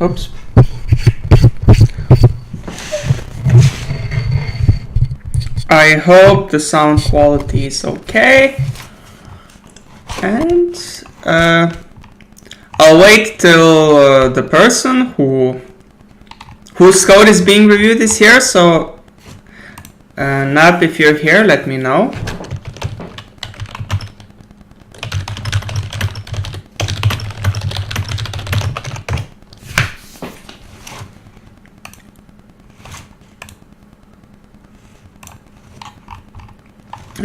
Oops. I hope the sound quality is okay. And I'll wait till the person whose code is being reviewed is here. So Nab, if you're here, let me know.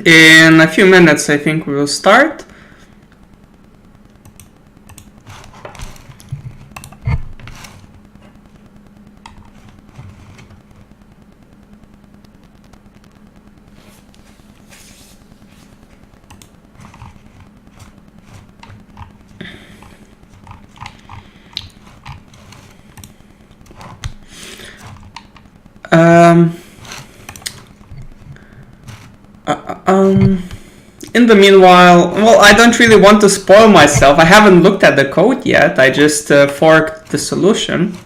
In a few minutes, I think we will start. In the meanwhile, well, I don't really want to spoil myself. I haven't looked at the code yet. I just forked the solution.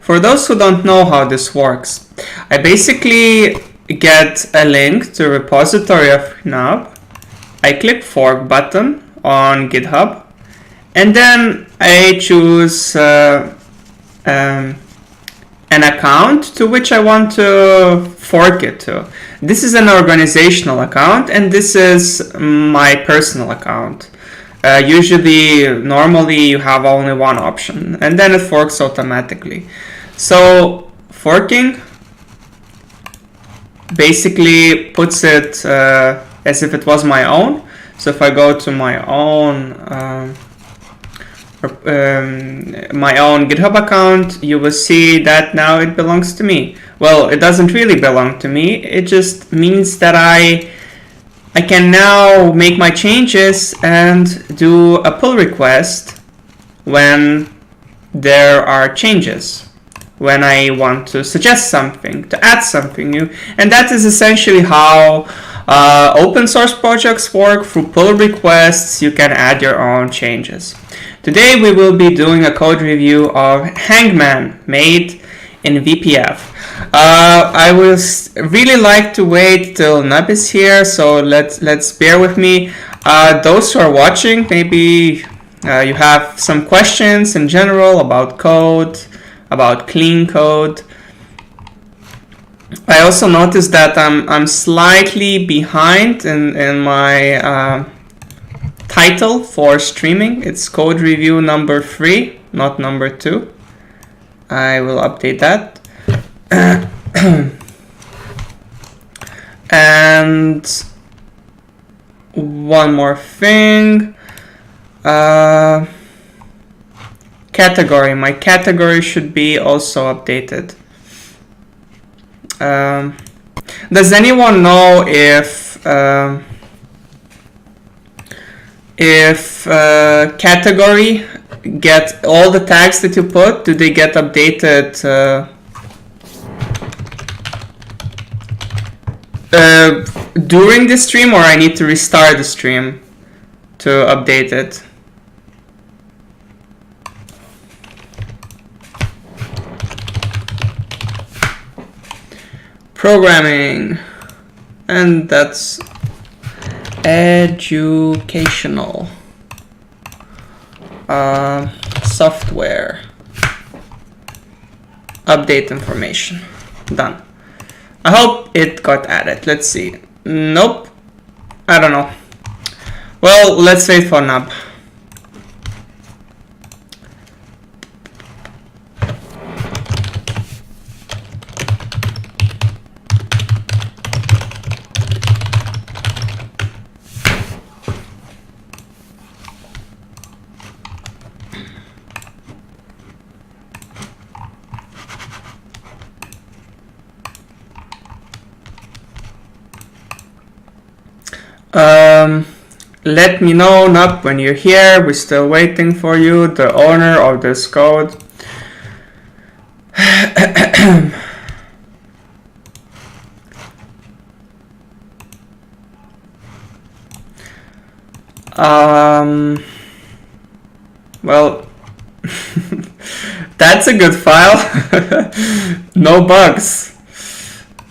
For those who don't know how this works, I basically get a link to a repository of Nab. I click fork button on GitHub, and then I choose an account to which I want to fork it to. This is an organizational account, and this is my personal account. Normally you have only one option, and then it forks automatically. So forking basically puts it as if it was my own. So if I go to my own GitHub account, you will see that now it belongs to me. Well, it doesn't really belong to me. It just means that I can now make my changes and do a pull request when there are changes, when I want to suggest something, to add something new. And that is essentially how open source projects work. Through pull requests, you can add your own changes. Today we will be doing a code review of Hangman made in WPF. I would really like to wait till Nab is here, so let's bear with me. Those who are watching, maybe you have some questions in general about code, about clean code. I also noticed that I'm slightly behind in my title for streaming. It's code review number 3, not number 2. I will update that. And one more thing. Category. My category should be also updated. Does anyone know if category get all the tags that you put? Do they get updated during the stream, or I need to restart the stream to update it? Programming, and that's educational. Software. Update information. Done. I hope it got added. Let's see. Nope. I don't know. Well, let's wait for Nab. Let me know, Nab, when you're here. We're still waiting for you, the owner of this code. Well, That's a good file. No bugs.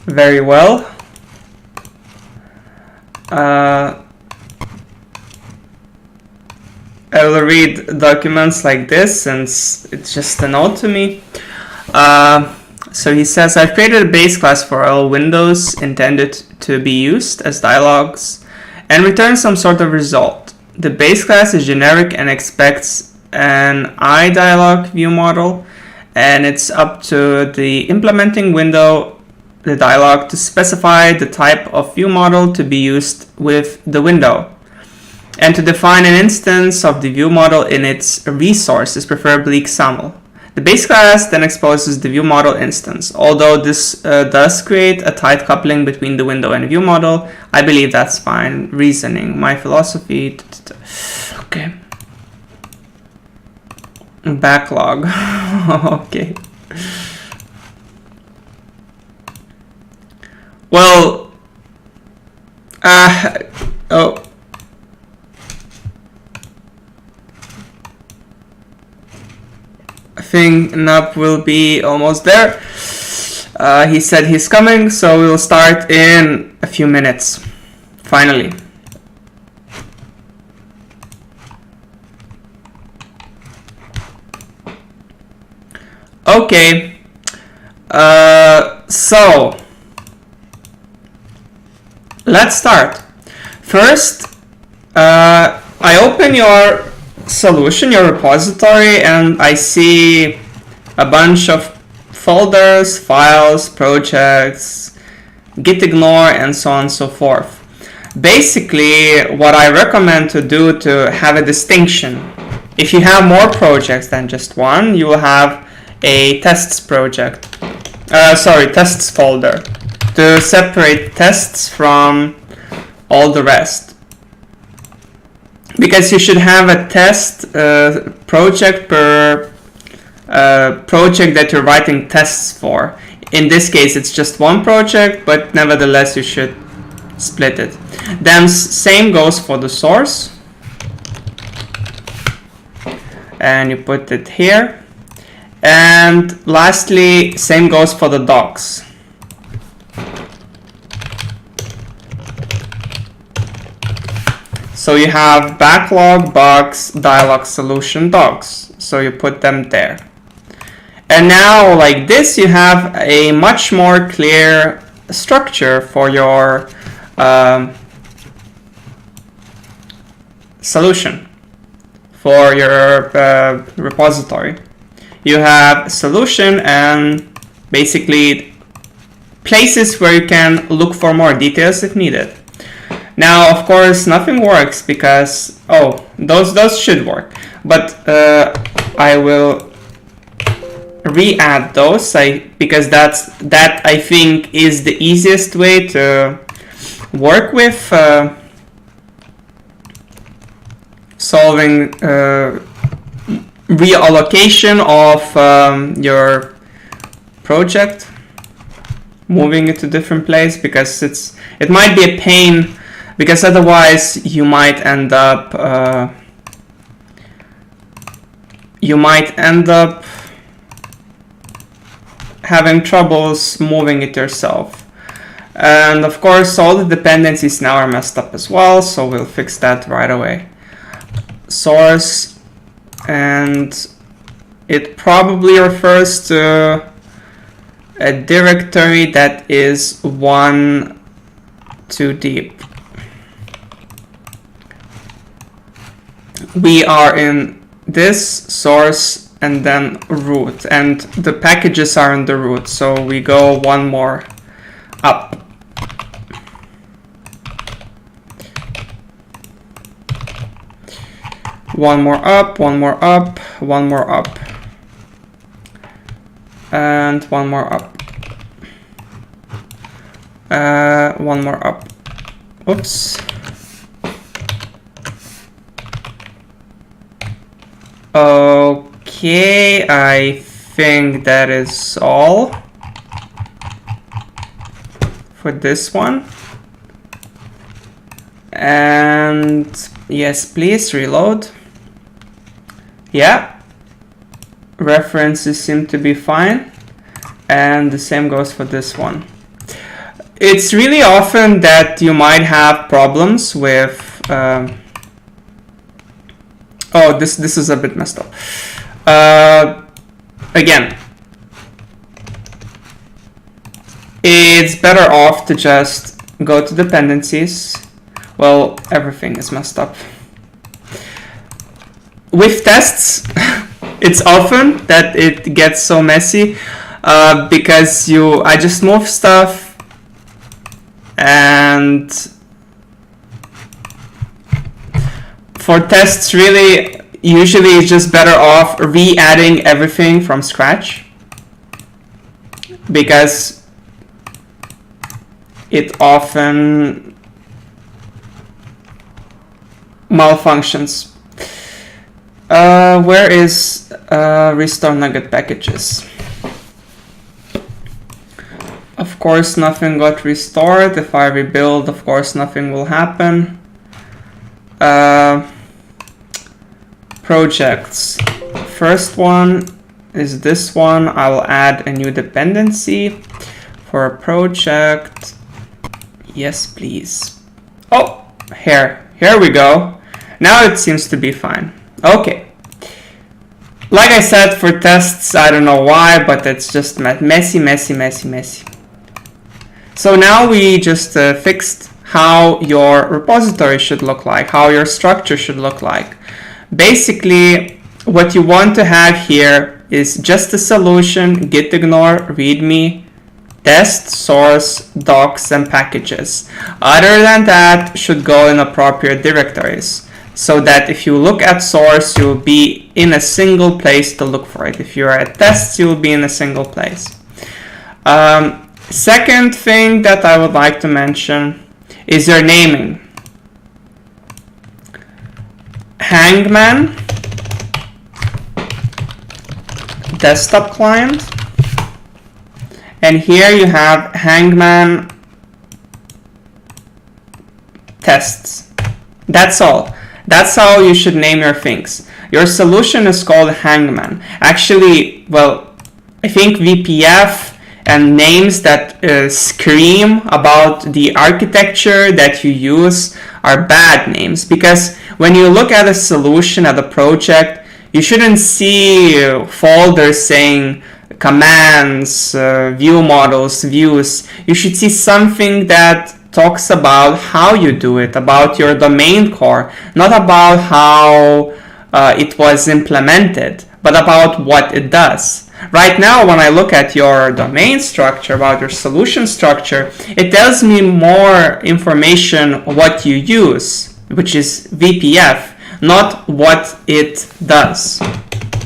Very well. I will read documents like this since it's just a note to me. So he says, I've created a base class for all windows intended to be used as dialogues and return some sort of result. The base class is generic and expects an iDialog view model, and it's up to the implementing window, the dialog, to specify the type of view model to be used with the window, and to define an instance of the view model in its resources, preferably XAML. The base class then exposes the view model instance. Although this does create a tight coupling between the window and view model, I believe that's fine. Reasoning, my philosophy. Okay. Backlog. Okay. Well, oh. I think Nub will be almost there. He said he's coming, so we'll start in a few minutes. Finally. Okay. So let's start. First, I open your solution, your repository, and I see a bunch of folders, files, projects, git ignore, and so on and so forth. Basically, what I recommend to do to have a distinction, if you have more projects than just one, you will have a tests project, tests folder, to separate tests from all the rest. Because you should have a test project per project that you're writing tests for. In this case, it's just one project, but nevertheless, you should split it. Then same goes for the source. And you put it here. And lastly, same goes for the docs. So you have backlog, bugs, dialog, solution, docs. So you put them there. And now, like this, you have a much more clear structure for your solution, for your repository. You have solution and basically places where you can look for more details if needed. Now, of course, nothing works because, those should work, but I will re-add those because that I think is the easiest way to work with solving reallocation of your project, moving it to different place, because it might be a pain. Because otherwise you might end up having troubles moving it yourself. And of course, all the dependencies now are messed up as well, so we'll fix that right away. Source, and it probably refers to a directory that is one too deep. We are in this source and then root, and the packages are in the root, so we go one more up. One more up, one more up, one more up, and one more up, one more up. Oops. Okay, I think that is all for this one. And yes, please reload. Yeah. references seem to be fine, and the same goes for this one. It's really often that you might have problems with oh, this is a bit messed up. Again, it's better off to just go to dependencies. Well, everything is messed up. With tests, it's often that it gets so messy because I just move stuff, and for tests, really, usually it's just better off re-adding everything from scratch, because it often malfunctions. Where is restore nugget packages? Of course, nothing got restored. If I rebuild, of course, nothing will happen. Projects. First one is this one. I will add a new dependency for a project. Yes, please. Oh, here we go. Now it seems to be fine. Okay. Like I said, for tests, I don't know why, but it's just messy. So now we just fixed how your repository should look like, how your structure should look like. Basically, what you want to have here is just a solution, git ignore, readme, test, source, docs, and packages. Other than that, should go in appropriate directories, so that if you look at source, you'll be in a single place to look for it. If you're at tests, you'll be in a single place. Second thing that I would like to mention is your naming. Hangman desktop client, and here you have Hangman tests. That's all. That's how you should name your things. Your solution is called Hangman. Actually, well, I think WPF and names that scream about the architecture that you use are bad names, because when you look at a solution, at a project, you shouldn't see folders saying commands, view models, views. You should see something that talks about how you do it, about your domain core, not about how it was implemented, but about what it does. Right now, when I look at your domain structure, about your solution structure, it tells me more information what you use, which is WPF, not what it does,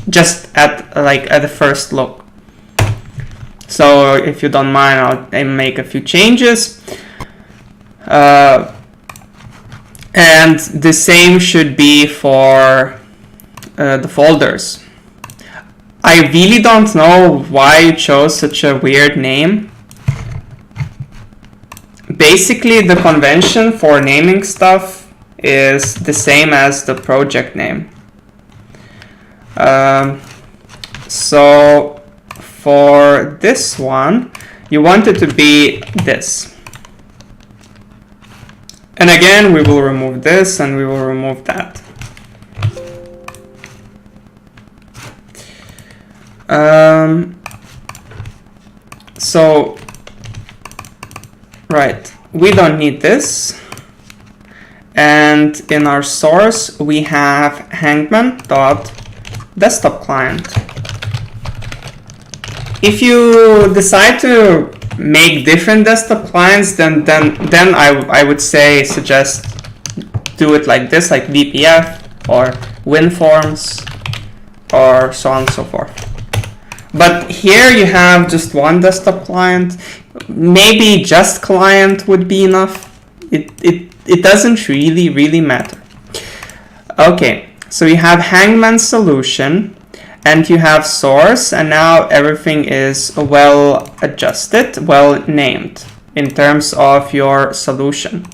just at the first look. So if you don't mind, I'll make a few changes. And the same should be for the folders. I really don't know why you chose such a weird name. Basically, the convention for naming stuff is the same as the project name. So for this one, you want it to be this. And again, we will remove this and we will remove that. So, right, we don't need this. And in our source, we have hangman.desktop client. If you decide to make different desktop clients, then I would suggest do it like this, like WPF or WinForms or so on and so forth. But here you have just one desktop client. Maybe just client would be enough. It doesn't really matter. Okay, so you have Hangman solution and you have source, and now everything is well adjusted, well named in terms of your solution.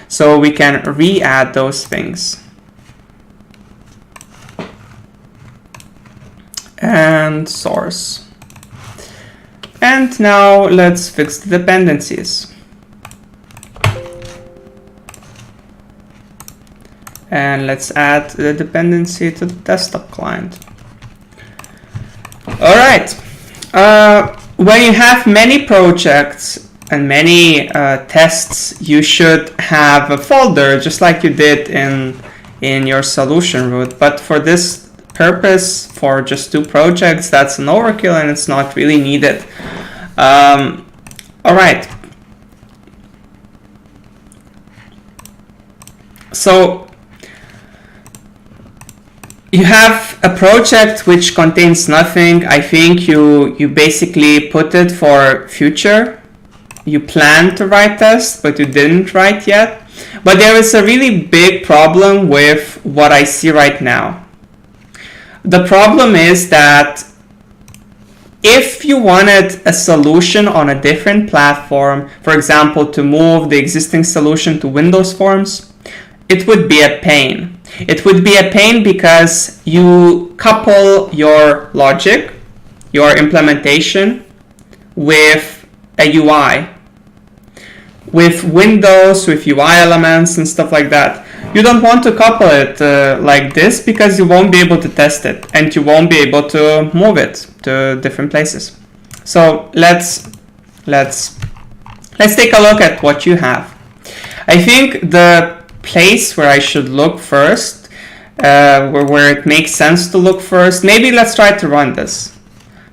So we can re-add those things. and source. And now let's fix the dependencies. And let's add the dependency to the desktop client. All right. When you have many projects and many tests, you should have a folder just like you did in your solution root. But for this purpose, for just 2 projects, that's an overkill and it's not really needed. All right. So you have a project which contains nothing. I think you basically put it for future. You plan to write tests, but you didn't write yet. But there is a really big problem with what I see right now. The problem is that if you wanted a solution on a different platform, for example, to move the existing solution to Windows Forms, it would be a pain. It would be a pain because you couple your logic, your implementation, with a UI, with Windows, with UI elements and stuff like that. You don't want to couple it like this because you won't be able to test it and you won't be able to move it to different places. So let's take a look at what you have. I think the place where I should look first, where it makes sense to look first, maybe let's try to run this.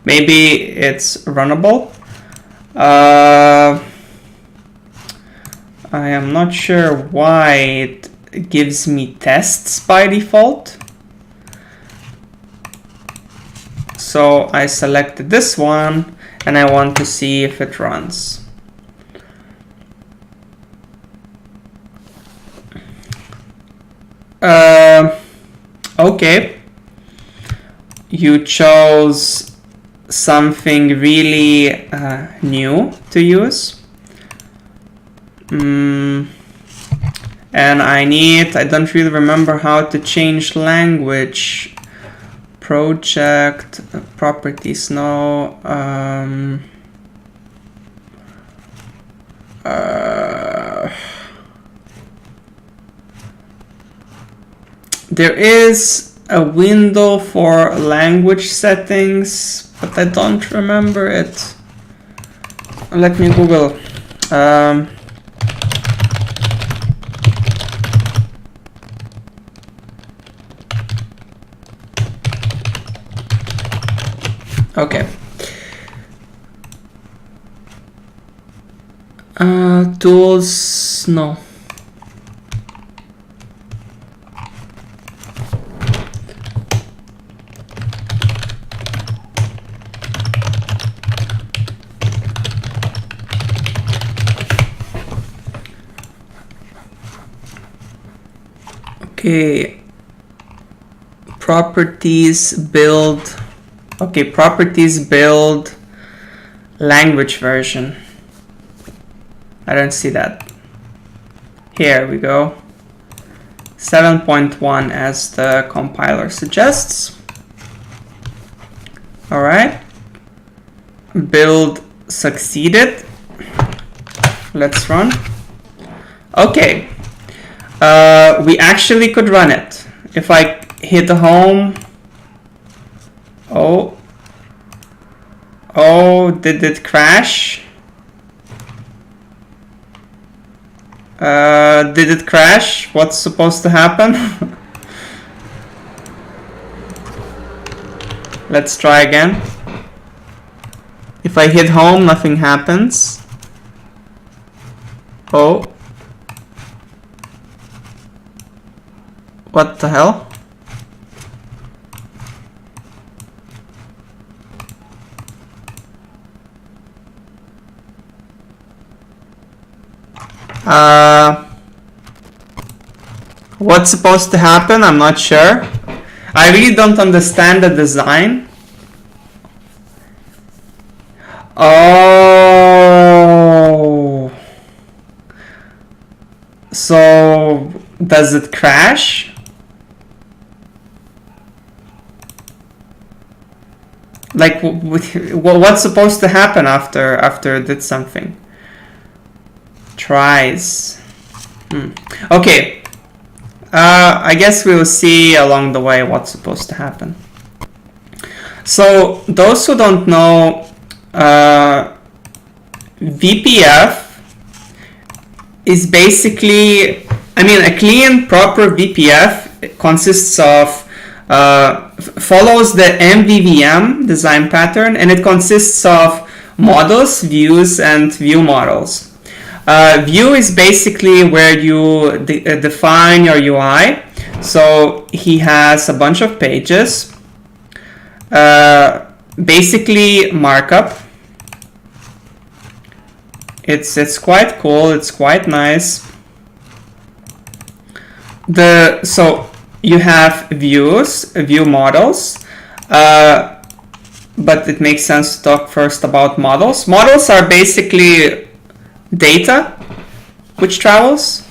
Maybe it's runnable. I am not sure why it gives me tests by default. So I selected this one and I want to see if it runs. Okay, you chose something really new to use. And I don't really remember how to change language. Project, properties, no. There is a window for language settings, but I don't remember it. Let me Google. Okay. Tools, no. Okay. Properties build. Okay, properties build language version. I don't see that. Here we go. 7.1 as the compiler suggests. All right. Build succeeded. Let's run. Okay. We actually could run it. If I hit home. Oh, did it crash? Did it crash? What's supposed to happen? Let's try again. If I hit home, nothing happens. Oh. What the hell? What's supposed to happen? I'm not sure. I really don't understand the design. Oh. So, does it crash? Like, what's supposed to happen after it did something? Tries. Okay. I guess we will see along the way what's supposed to happen. So those who don't know, WPF is basically, I mean, a clean, proper WPF consists of, follows the MVVM design pattern, and it consists of models, views, and view models. View is basically where you define your UI. So he has a bunch of pages. Basically markup. It's quite cool. It's quite nice. So you have views, view models, but it makes sense to talk first about models. Models are basically data which travels,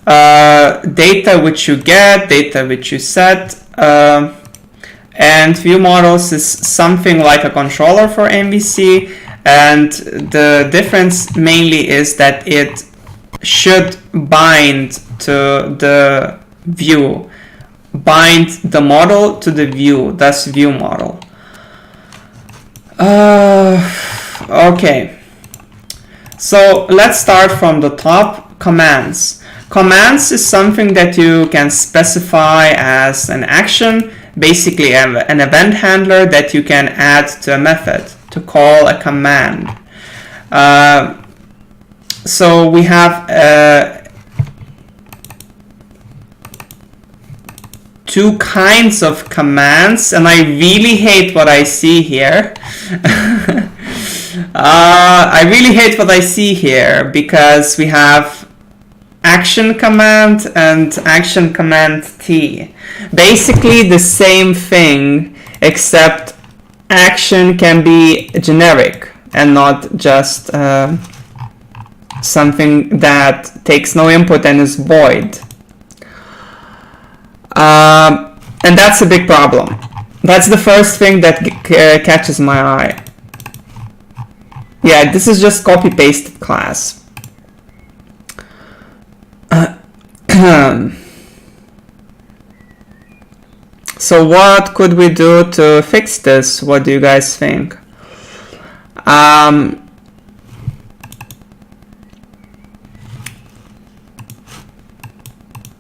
data which you get, data which you set, and view models is something like a controller for MVC, and the difference mainly is that it should bind to the view, bind the model to the view, thus view model. Okay, so let's start from the top. Commands. Commands is something that you can specify as an action, basically an event handler that you can add to a method to call a command. So we have two kinds of commands, and I really hate what I see here. I really hate what I see here because we have action command and action command T. Basically the same thing, except action can be generic and not just something that takes no input and is void. And that's a big problem. That's the first thing that catches my eye. Yeah, this is just copy-pasted class. So what could we do to fix this? What do you guys think?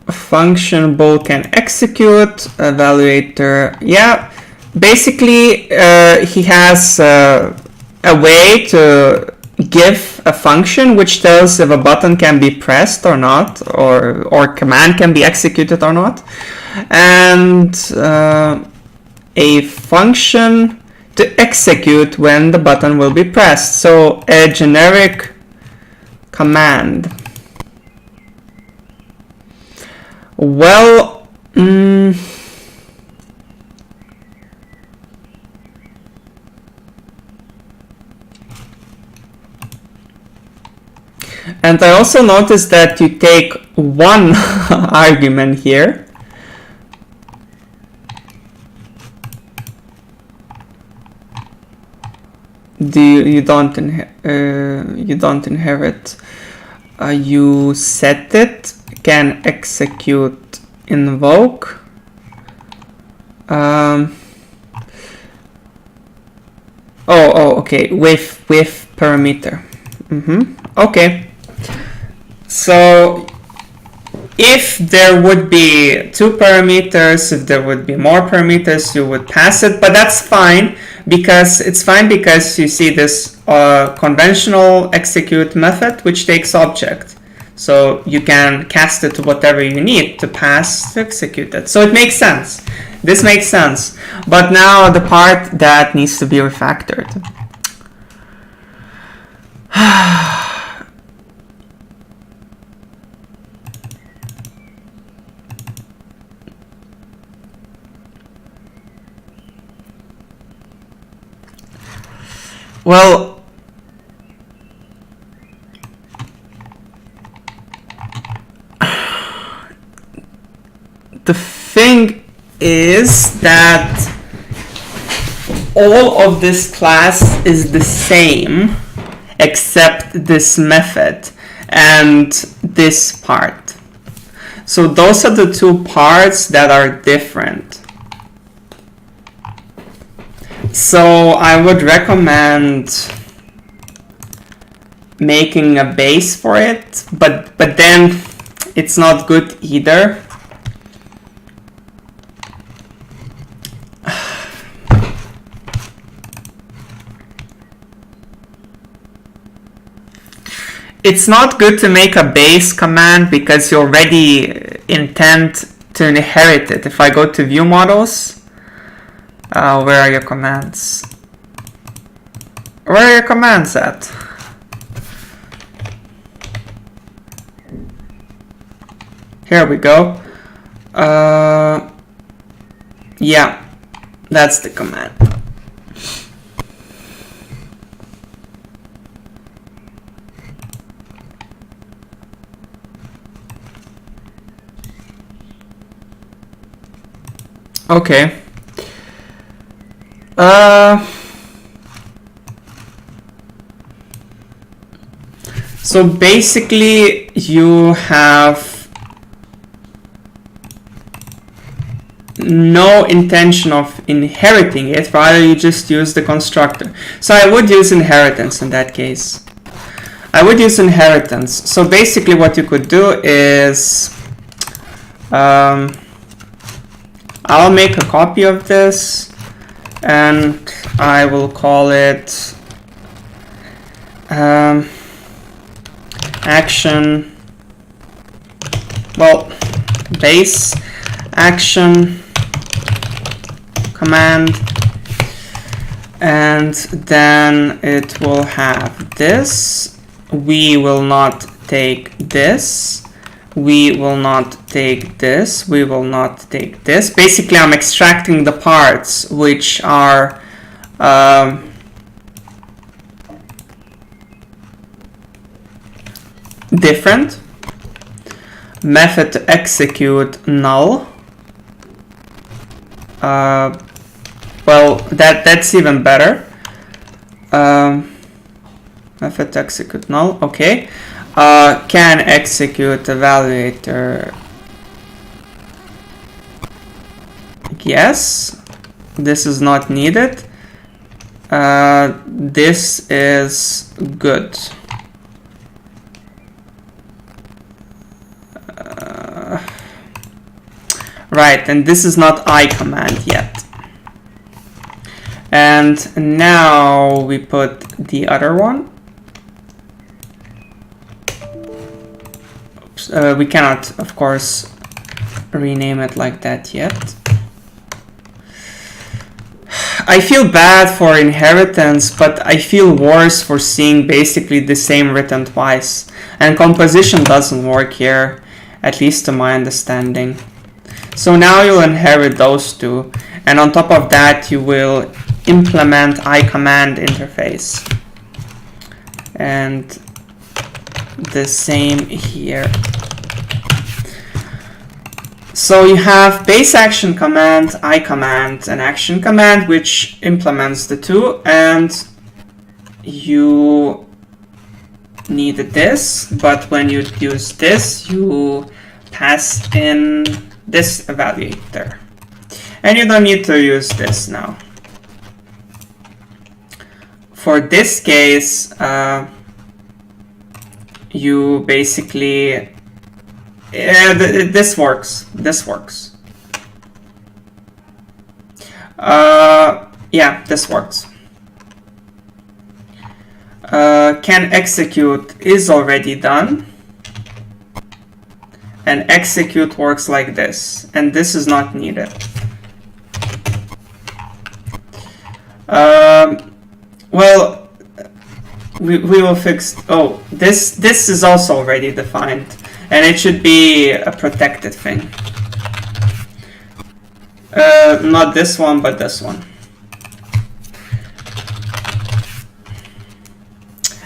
Function bool can execute, evaluator, yeah. Basically, he has a way to give a function which tells if a button can be pressed or not, or command can be executed or not, and a function to execute when the button will be pressed. So a generic command. Well, and I also noticed that you take one argument here. You don't inherit. You set it, can execute, invoke. Okay, with parameter. Okay. So if there would be two parameters, if there would be more parameters, you would pass it, but that's fine because you see this conventional execute method which takes object. So you can cast it to whatever you need to pass to execute it. So it makes sense. This makes sense. But now the part that needs to be refactored. Well, the thing is that all of this class is the same except this method and this part. So those are the two parts that are different. So I would recommend making a base for it, but then it's not good either. It's not good to make a base command because you already intend to inherit it. If I go to view models, where are your commands? Where are your commands at? Here we go. Yeah, that's the command. Okay. So basically you have no intention of inheriting it, rather you just use the constructor. So I would use inheritance in that case. I would use inheritance. So basically what you could do is I'll make a copy of this and I will call it action, well, base action command, and then it will have this. We will not take this. We will not take this. We will not take this. Basically, I'm extracting the parts which are different. Method to execute null. Well, that's even better. Method to execute null. Okay. Can execute evaluator. Yes. This is not needed. This is good. Right, and this is not I command yet. And now we put the other one. Oops, we cannot, of course, rename it like that yet. I feel bad for inheritance, but I feel worse for seeing basically the same written twice. And composition doesn't work here, at least to my understanding. So now you'll inherit those two, and on top of that you will implement iCommand interface. And the same here. So you have base action command, iCommand, and action command, which implements the two, and you need this, but when you use this, you pass in this evaluator. And you don't need to use this now. For this case, you basically, this works. This works. Yeah, this works. Can execute is already done. And execute works like this, and this is not needed. Well, we will fix. Oh, this is also already defined, and it should be a protected thing. Not this one, but this one.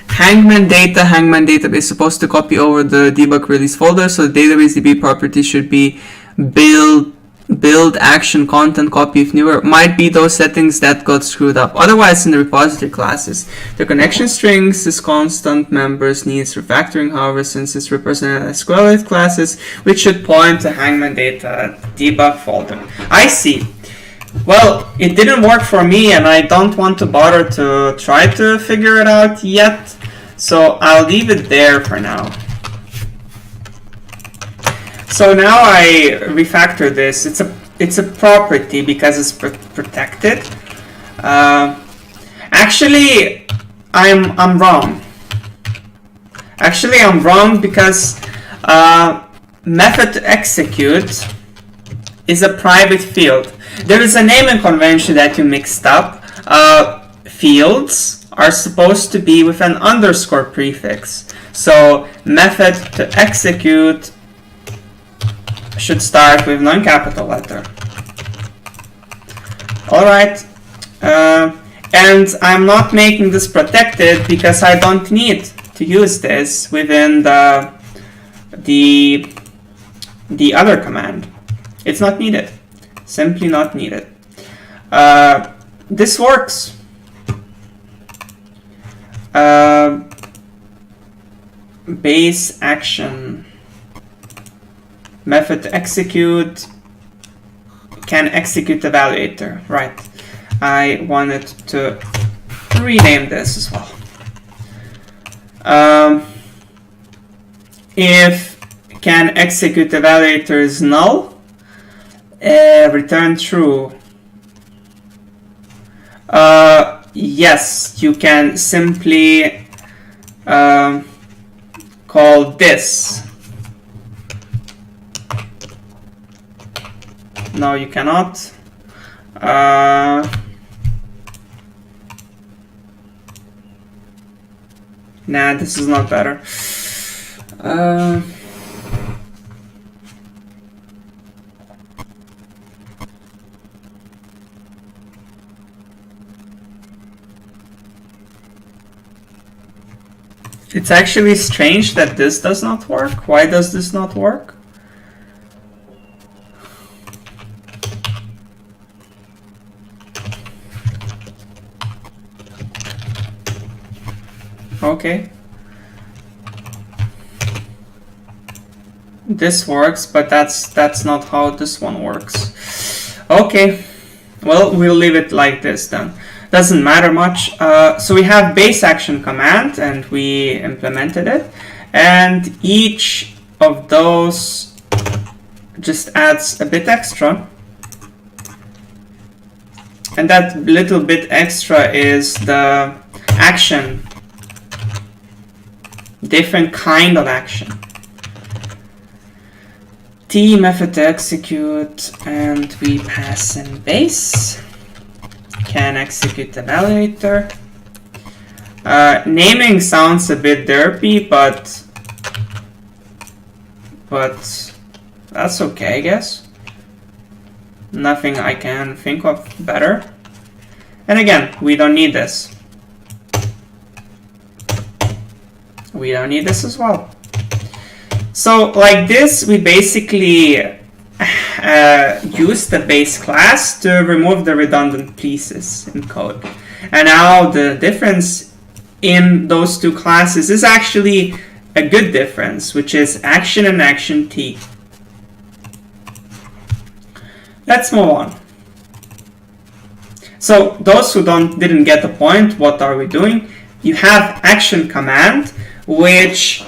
Hangman database is supposed to copy over the debug release folder, so the database DB property should be built build action content copy if newer might be those settings that got screwed up. Otherwise, in the repository classes, the connection strings is constant, members needs refactoring, however, since it's represented as SQLite classes, which should point to Hangman data debug folder. I see. Well, it didn't work for me, and I don't want to bother to try to figure it out yet, so I'll leave it there for now. So now I refactor this. It's a property because it's protected. Actually, I'm wrong. Actually, I'm wrong because method to execute is a private field. There is a naming convention that you mixed up. Fields are supposed to be with an underscore prefix. So method to execute should start with non-capital letter. Alright, and I'm not making this protected because I don't need to use this within the other command. It's not needed, simply not needed. This works. Base action. Method to execute can execute evaluator. Right. I wanted to rename this as well. If can execute evaluator is null, return true. Yes, you can simply call this. No, you cannot. Nah, this is not better. It's actually strange that this does not work. Why does this not work? Okay. This works, but that's not how this one works. Okay. Well, we'll leave it like this then. Doesn't matter much. So we have base action command, and we implemented it. And each of those just adds a bit extra. And that little bit extra is the action. Different kind of action. T method to execute, and we pass in base. Can execute evaluator. Naming sounds a bit derpy, but that's okay, I guess. Nothing I can think of better. And again, we don't need this. We don't need this as well. So like this, we basically use the base class to remove the redundant pieces in code. And now the difference in those two classes is actually a good difference, which is action and action T. Let's move on. So those who didn't get the point, what are we doing? You have action command, which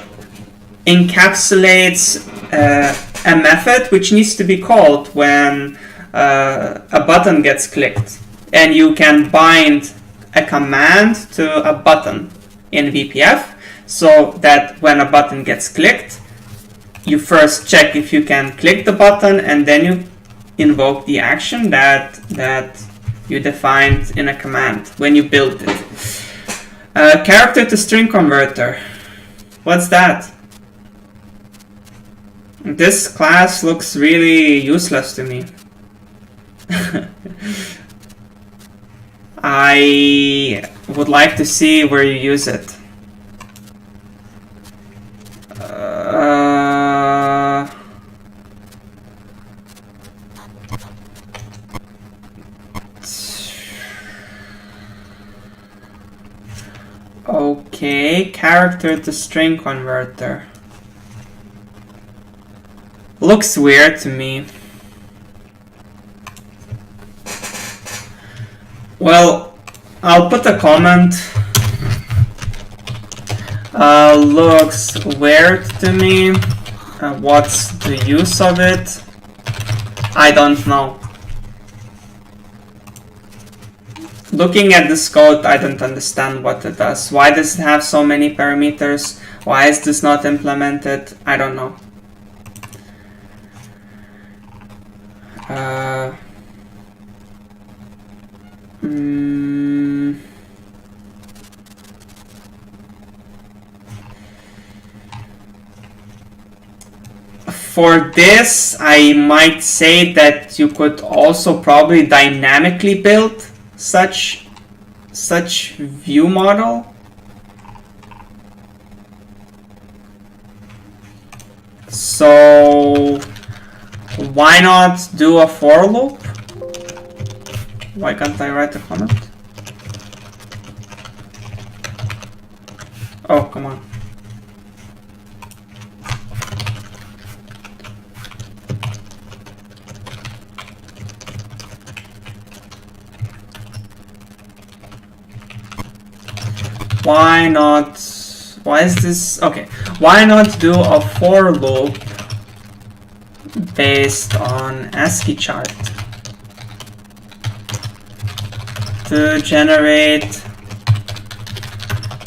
encapsulates a method which needs to be called when a button gets clicked. And you can bind a command to a button in WPF so that when a button gets clicked, you first check if you can click the button, and then you invoke the action that you defined in a command when you build it. Character to string converter. What's that? This class looks really useless to me. I would like to see where you use it. character to string converter. Looks weird to me. Well, I'll put a comment. Looks weird to me. What's the use of it? I don't know. Looking at this code, I don't understand what it does. Why does it have so many parameters? Why is this not implemented? I don't know. For this, I might say that you could also probably dynamically build such view model. So why not do a for loop? Why can't I write a comment? Oh, come on. Why not? Why is this? Okay. Why not do a for loop based on ASCII chart to generate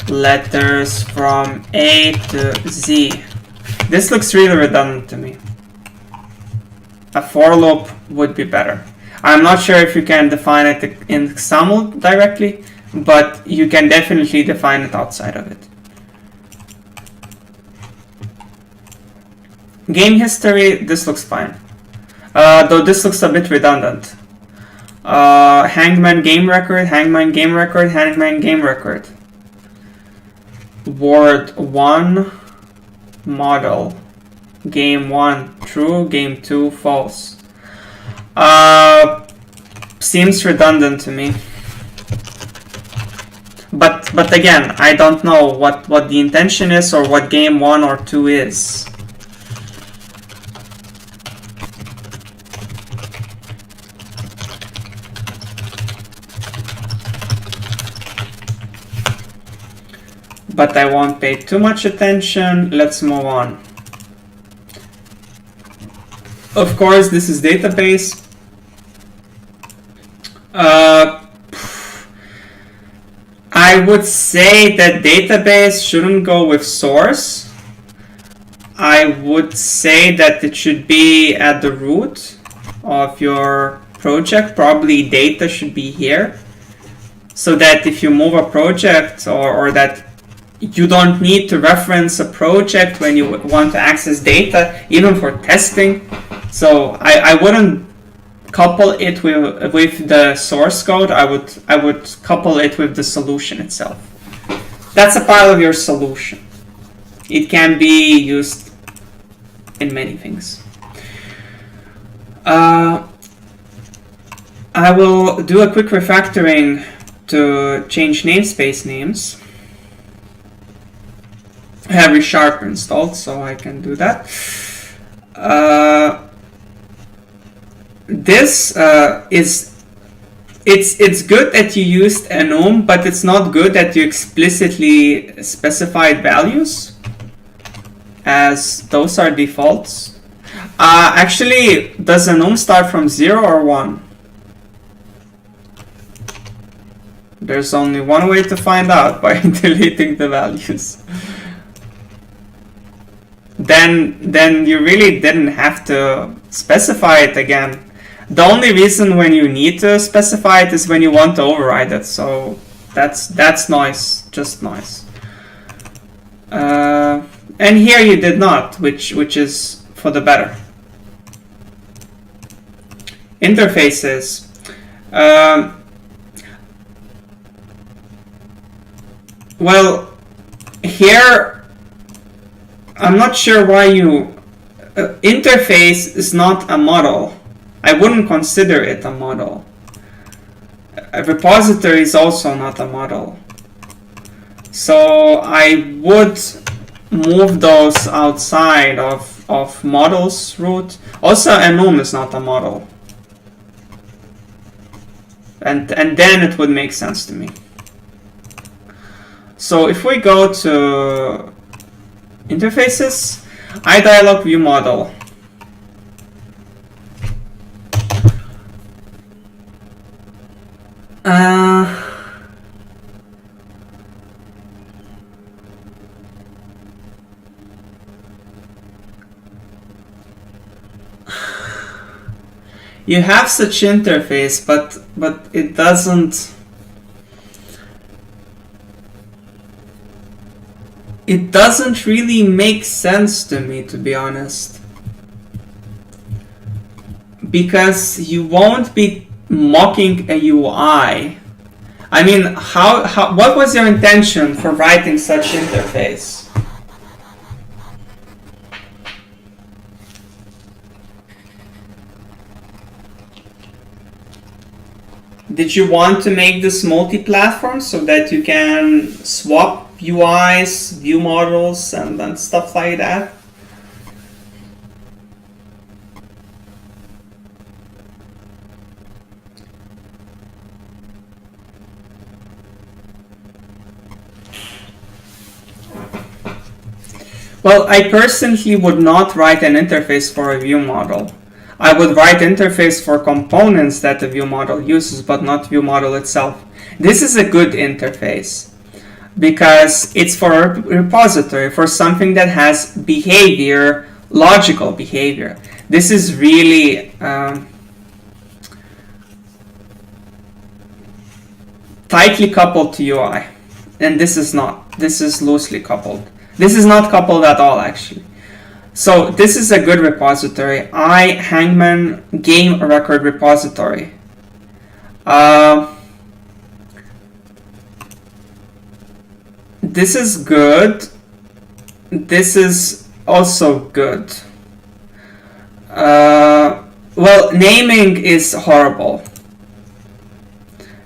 letters from A to Z? This looks really redundant to me. A for loop would be better. I'm not sure if you can define it in XAML directly, but you can definitely define it outside of it. Game history, this looks fine. Though this looks a bit redundant. Hangman game record, Hangman game record, Hangman game record. Word 1 model. Game 1 true, game 2 false. Seems redundant to me. But again, I don't know what the intention is or what game 1 or 2 is. But I won't pay too much attention. Let's move on. Of course, this is database. I would say that database shouldn't go with source. I would say that it should be at the root of your project. Probably data should be here. So that if you move a project or that you don't need to reference a project when you want to access data, even for testing. So I wouldn't couple it with the source code. I would couple it with the solution itself. That's a part of your solution. It can be used in many things. I will do a quick refactoring to change namespace names. I have Resharp installed, so I can do that. This it's good that you used enum, but it's not good that you explicitly specified values, as those are defaults. Actually, does enum start from 0 or 1? There's only one way to find out, by deleting the values. Then you really didn't have to specify it again. The only reason when you need to specify it is when you want to override it. So that's noise, just noise. And here you did not, which is for the better. Interfaces. Well, here I'm not sure why you... interface is not a model. I wouldn't consider it a model. A repository is also not a model. So I would move those outside of models root. Also, enum is not a model. And then it would make sense to me. So if we go to interfaces, iDialog view model. You have such interface, but it doesn't. It doesn't really make sense to me, to be honest, because you won't be mocking a UI. I mean, what was your intention for writing such interface? Did you want to make this multi-platform so that you can swap UIs, view models, and stuff like that? Well, I personally would not write an interface for a view model. I would write interface for components that the view model uses, but not view model itself. This is a good interface because it's for a repository, for something that has behavior, logical behavior. This is really tightly coupled to UI, and this is not. This is loosely coupled. This is not coupled at all, actually. So this is a good repository. Hangman game record repository. This is good. This is also good. Well, naming is horrible.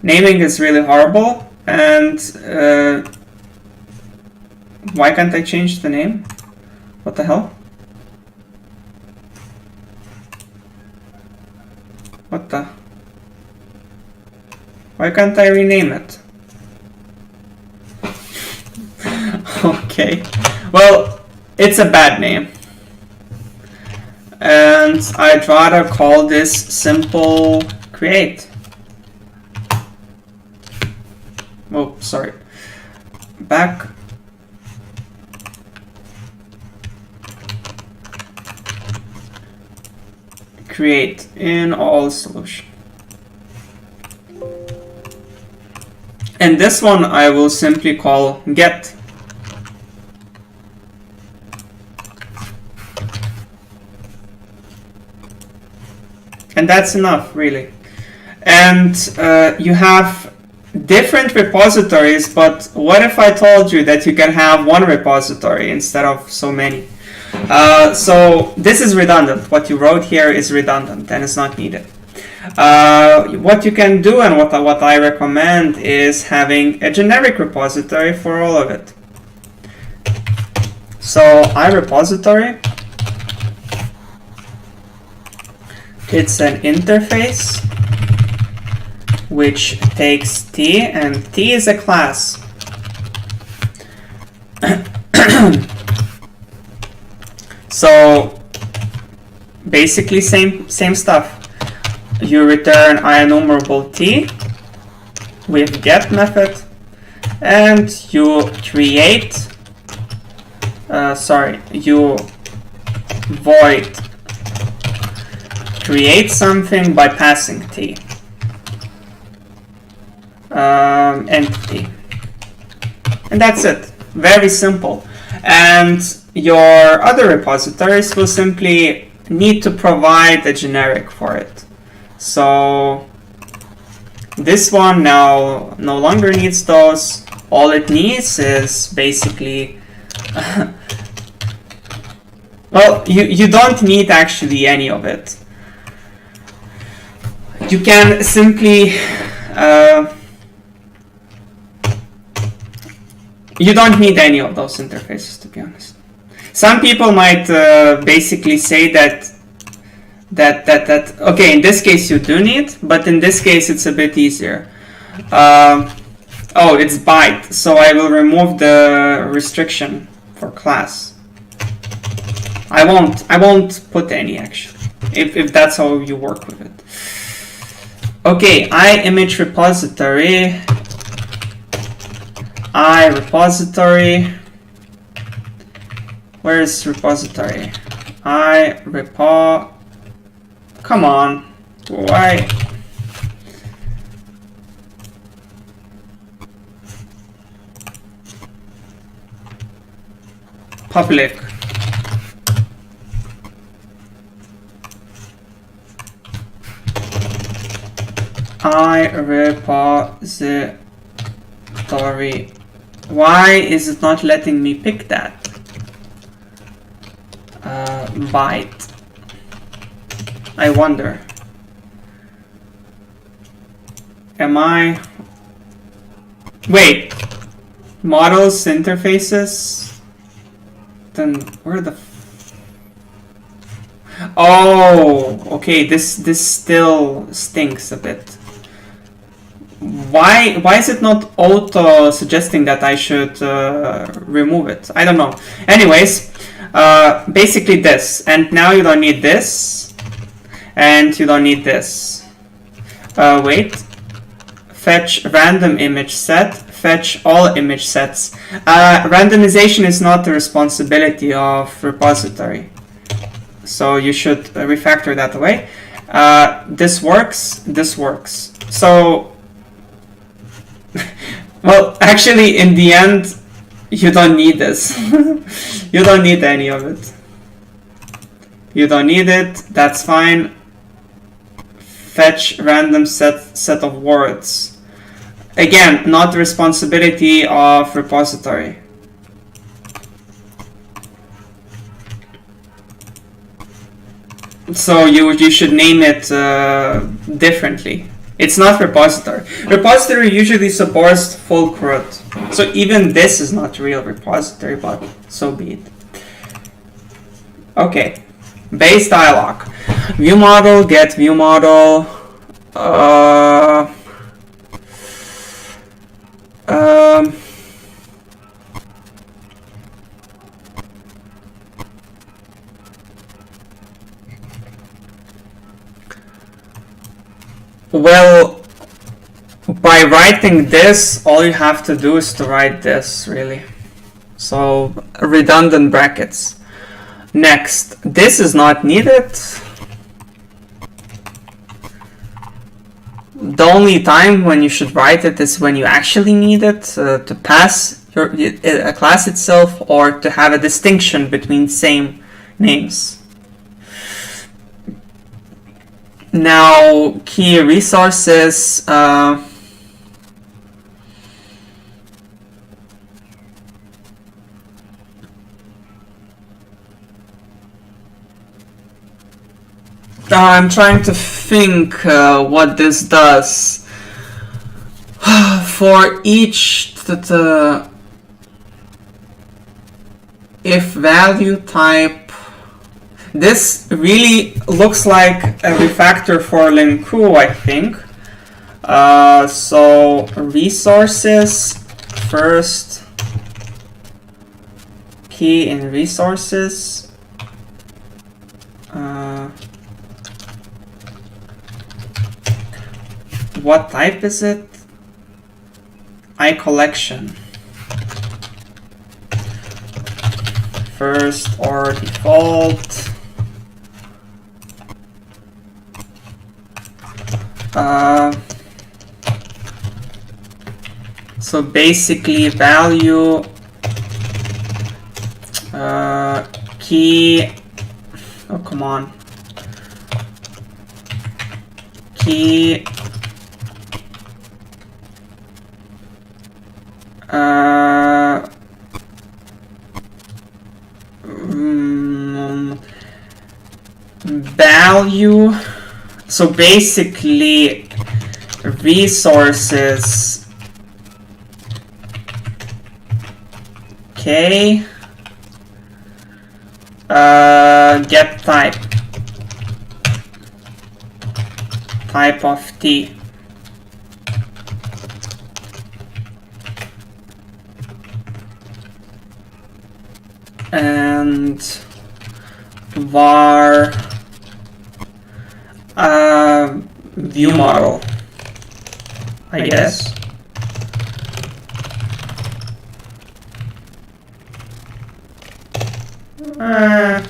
Naming is really horrible, and why can't I change the name? What the hell? What the? Why can't I rename it? Okay. Well, it's a bad name. And I'd rather call this simple create. Oh, sorry. Back. Create in all solution. And this one I will simply call get. And that's enough, really. And you have different repositories, but what if I told you that you can have one repository instead of so many? So this is redundant. What you wrote here is redundant and it's not needed. What you can do and what I recommend is having a generic repository for all of it. So iRepository, it's an interface which takes T, and T is a class. So basically same stuff. You return IEnumerable T with get method, and you create you void create something by passing T entity, and that's it. Very simple. And your other repositories will simply need to provide a generic for it. So this one now no longer needs those. All it needs is basically well, you don't need actually any of it. You can simply You don't need any of those interfaces, to be honest. Some people might basically say that okay, in this case you do need, but in this case it's a bit easier. Oh, it's byte, so I will remove the restriction for class. I won't put any actually, if that's how you work with it. Okay, image repository. Repository. Where is repository? Come on. Why? Public. Repository. Why is it not letting me pick that? Byte. I wonder. Wait. Models, interfaces? Then where the... Oh, okay, this still stinks a bit. Why is it not auto suggesting that I should remove it? I don't know. Anyways, basically this, and now you don't need this, and you don't need this. Wait, fetch random image set, fetch all image sets. Randomization is not the responsibility of repository, so you should refactor that away. This works, this works. So well, actually, in the end, you don't need this. You don't need any of it. You don't need it. That's fine. Fetch random set of words. Again, not the responsibility of repository. So you should name it differently. It's not repository. Repository usually supports full CRUD. So even this is not real repository, but so be it. Okay. Base dialog. View model, get view model. Well, by writing this, all you have to do is to write this, really. So, redundant brackets. Next, this is not needed. The only time when you should write it is when you actually need it to pass a class itself, or to have a distinction between same names. Now, key resources. I'm trying to think what this does. For each if value type, this really looks like a refactor for Linku, I think. So resources first, key in resources. What type is it? iCollection. First or default. So basically value key, oh come on, key value, so basically resources Okay. Get type. Type of T. And var view model, I guess.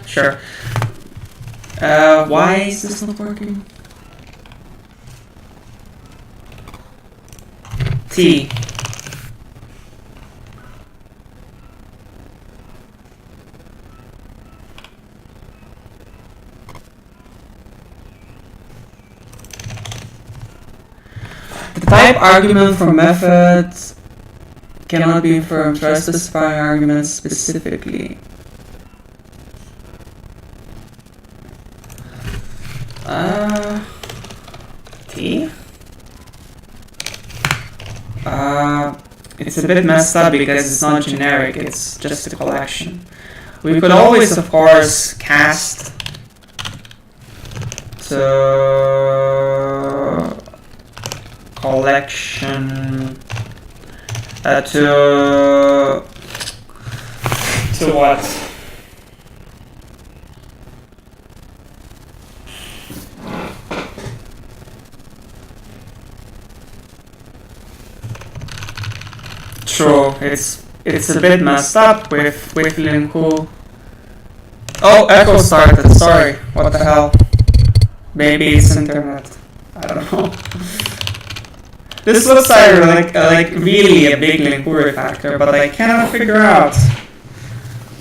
Sure. Why is this not working? T. The type argument for methods cannot be inferred by specifying arguments specifically. T? It's a bit messed up because it's not generic, it's just a collection. We could always, of course, cast to collection to what? True, it's a bit messed up with linku. Oh, echo started. Sorry, what the hell? Maybe it's internet. I don't know. This looks like really a big linku refactor, but I cannot figure out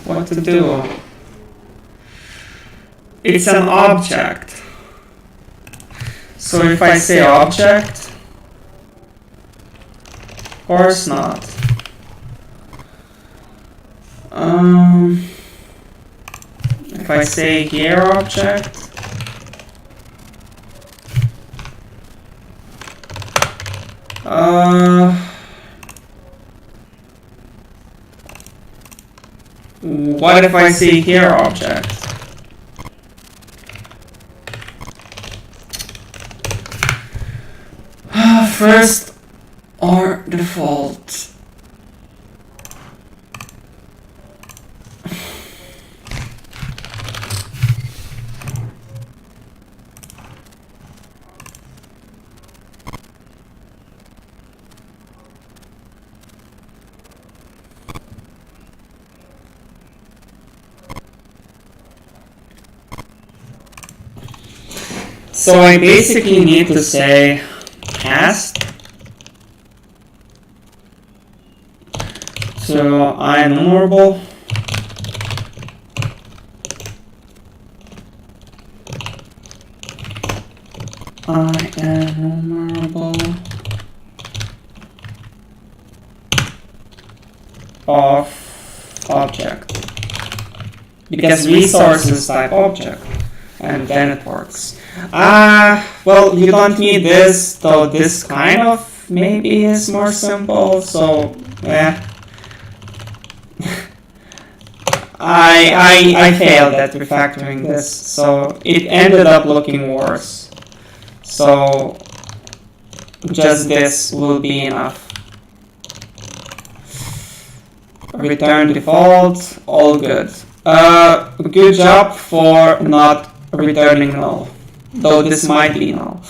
what to do. It's an object. So if I say object, of course not. If I say here object, what if I say here object? First or default. So I basically need to say cast to IEnumerable of object, because resources type object, and then it works. Well, you don't need this, though this kind of maybe is more simple, so I failed at refactoring this, so it ended up looking worse. So just this will be enough. Return default, all good. Good job for not returning null, though this might be null.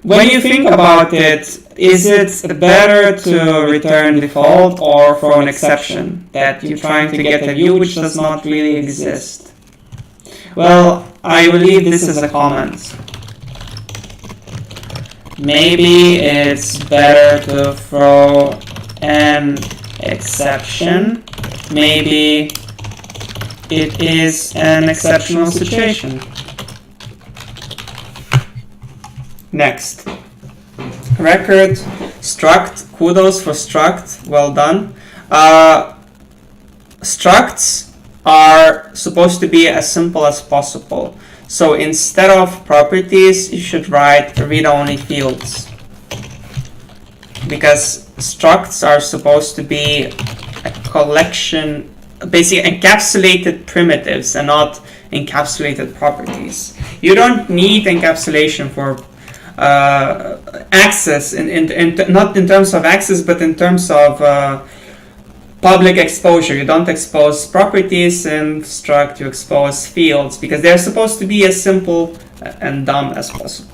When you think about it, is it better to return default or throw an exception that you're trying to get a view which does not really exist? Well, I believe this is a comment. Maybe it's better to throw an exception. Maybe it is an exceptional situation. Next. Record, struct, kudos for struct, well done. Structs are supposed to be as simple as possible. So instead of properties, you should write read-only fields. Because structs are supposed to be a collection, basically encapsulated primitives and not encapsulated properties. You don't need encapsulation for access, not in terms of access, but in terms of public exposure. You don't expose properties in struct, you expose fields, because they're supposed to be as simple and dumb as possible.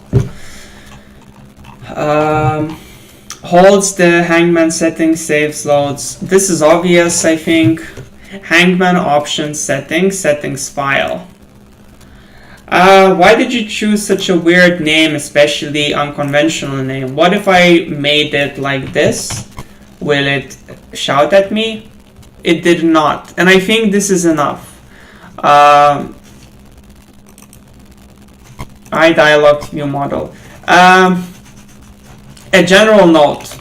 Holds the Hangman settings, saves, loads. This is obvious, I think. Hangman options, settings file. Why did you choose such a weird name, especially unconventional name? What if I made it like this? Will it shout at me? It did not. And I think this is enough. iDialog view model. A general note.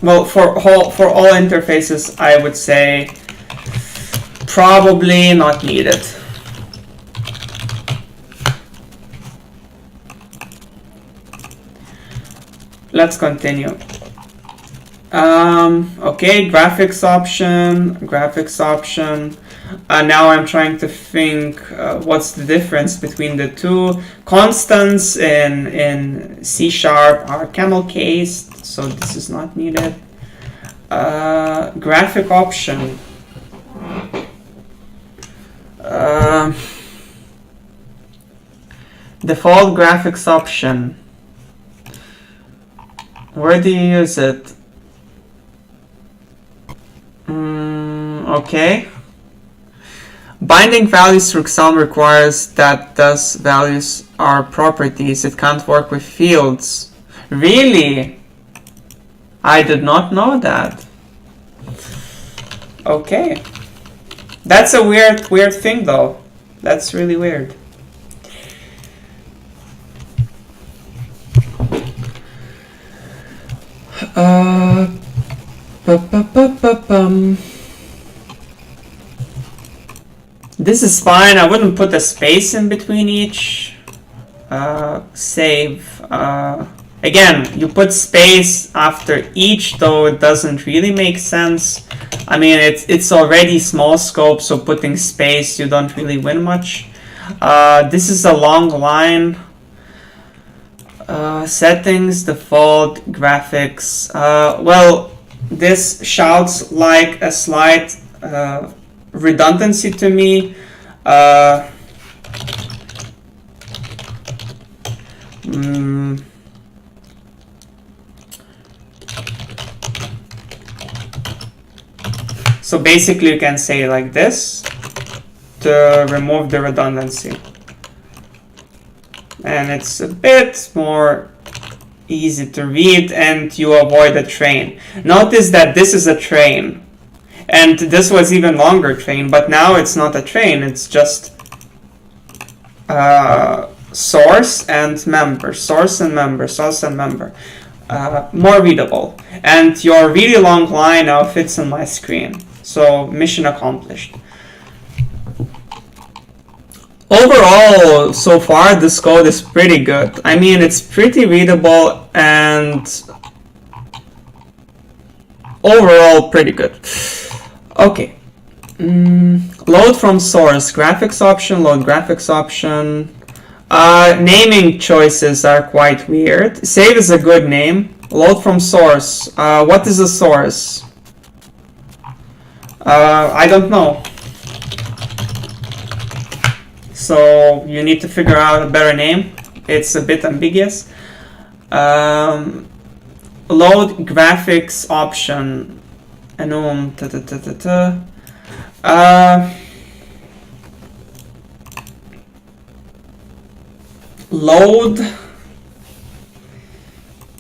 Well, for all interfaces, I would say probably not needed. Let's continue. Okay, graphics option. Now I'm trying to think what's the difference between the two. Constants in C# are camel cased, so this is not needed. Graphic option. Default graphics option. Where do you use it? Okay. Binding values through Excel requires that thus values are properties. It can't work with fields. Really? I did not know that. Okay. That's a weird thing though. That's really weird. This is fine. I wouldn't put a space in between each. Save. Again, you put space after each, though it doesn't really make sense. I mean, it's already small scope, so putting space, you don't really win much. This is a long line. Settings, default, graphics. Well, this shouts like a slight redundancy to me. So basically you can say like this to remove the redundancy. And it's a bit more easy to read and you avoid a train. Notice that this is a train. And this was even longer train, but now it's not a train, it's just source and member, source and member, source and member. More readable. And your really long line now fits on my screen. So mission accomplished. Overall, so far, this code is pretty good. I mean, it's pretty readable and overall pretty good. Okay. Load from source, graphics option, load graphics option. Naming choices are quite weird. Save is a good name. Load from source. What is a source? I don't know. So you need to figure out a better name. It's a bit ambiguous. Load graphics option. Load.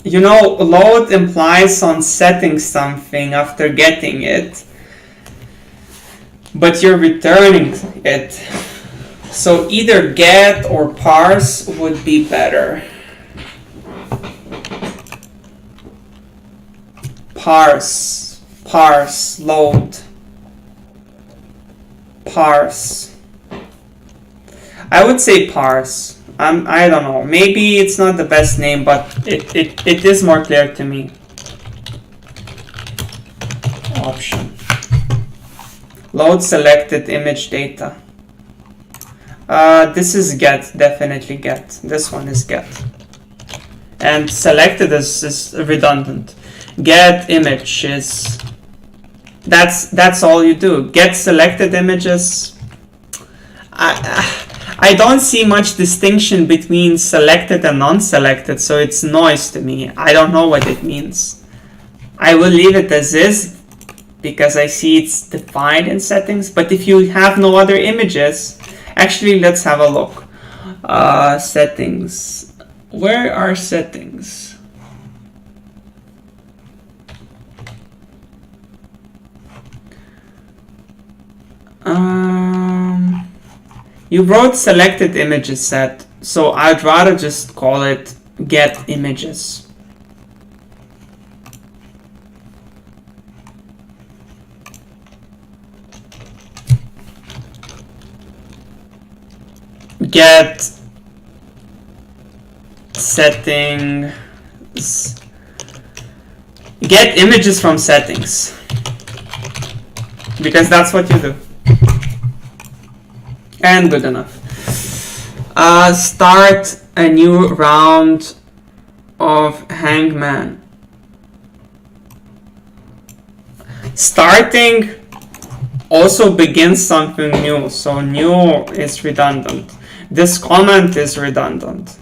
You know, load implies on setting something after getting it, but you're returning it. So either get or parse would be better. Parse, load, parse. I would say parse. I don't know. Maybe it's not the best name, but it is more clear to me. option. Load selected image data. This is get, definitely get. This one is get. And selected is redundant. Get image is, that's all you do. Get selected images. I don't see much distinction between selected and non-selected, so it's noise to me. I don't know what it means. I will leave it as is because I see it's defined in settings, but if you have no other images, actually let's have a look. Settings. Where are settings? You wrote selected images set, so I'd rather just call it get images. Get settings. Get images from settings, because that's what you do. And good enough. Start a new round of Hangman. Starting also begins something new, so new is redundant. This comment is redundant.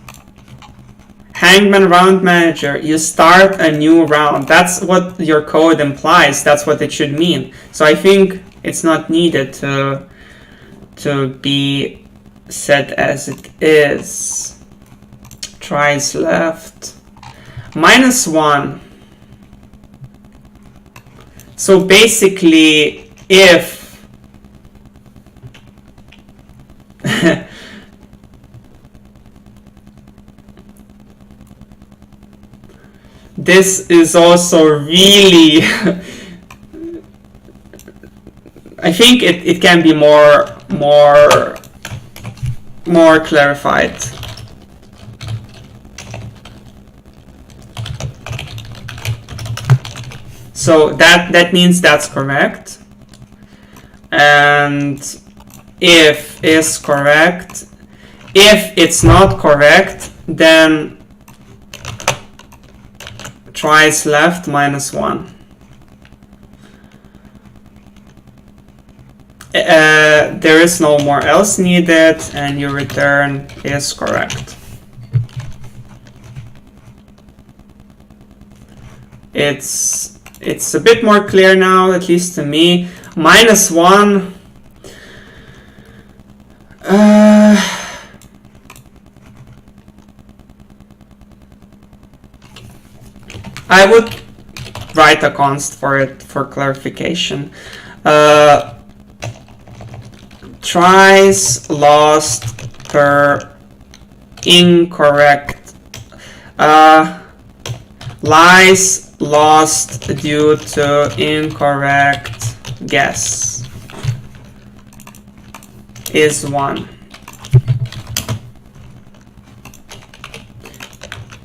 Hangman round manager, you start a new round. That's what your code implies. That's what it should mean. So I think it's not needed to be set as it is. Tries left. -1. So basically, if this is also really I think it can be more clarified. So that means that's correct. And if is correct, if it's not correct, then tries left -1. There is no more else needed, and your return is correct. It's a bit more clear now, at least to me. -1. I would write a const for it for clarification. Tries lost per incorrect. Lies lost due to incorrect guess is 1.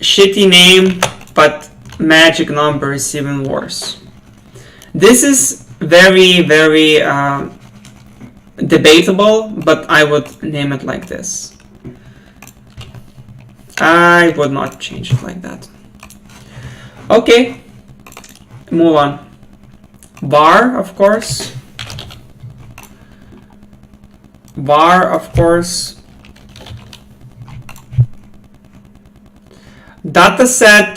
Shitty name, but magic number is even worse. This is very debatable, but I would name it like this. I would not change it like that. Okay, move on. Bar, of course. Bar, of course. Dataset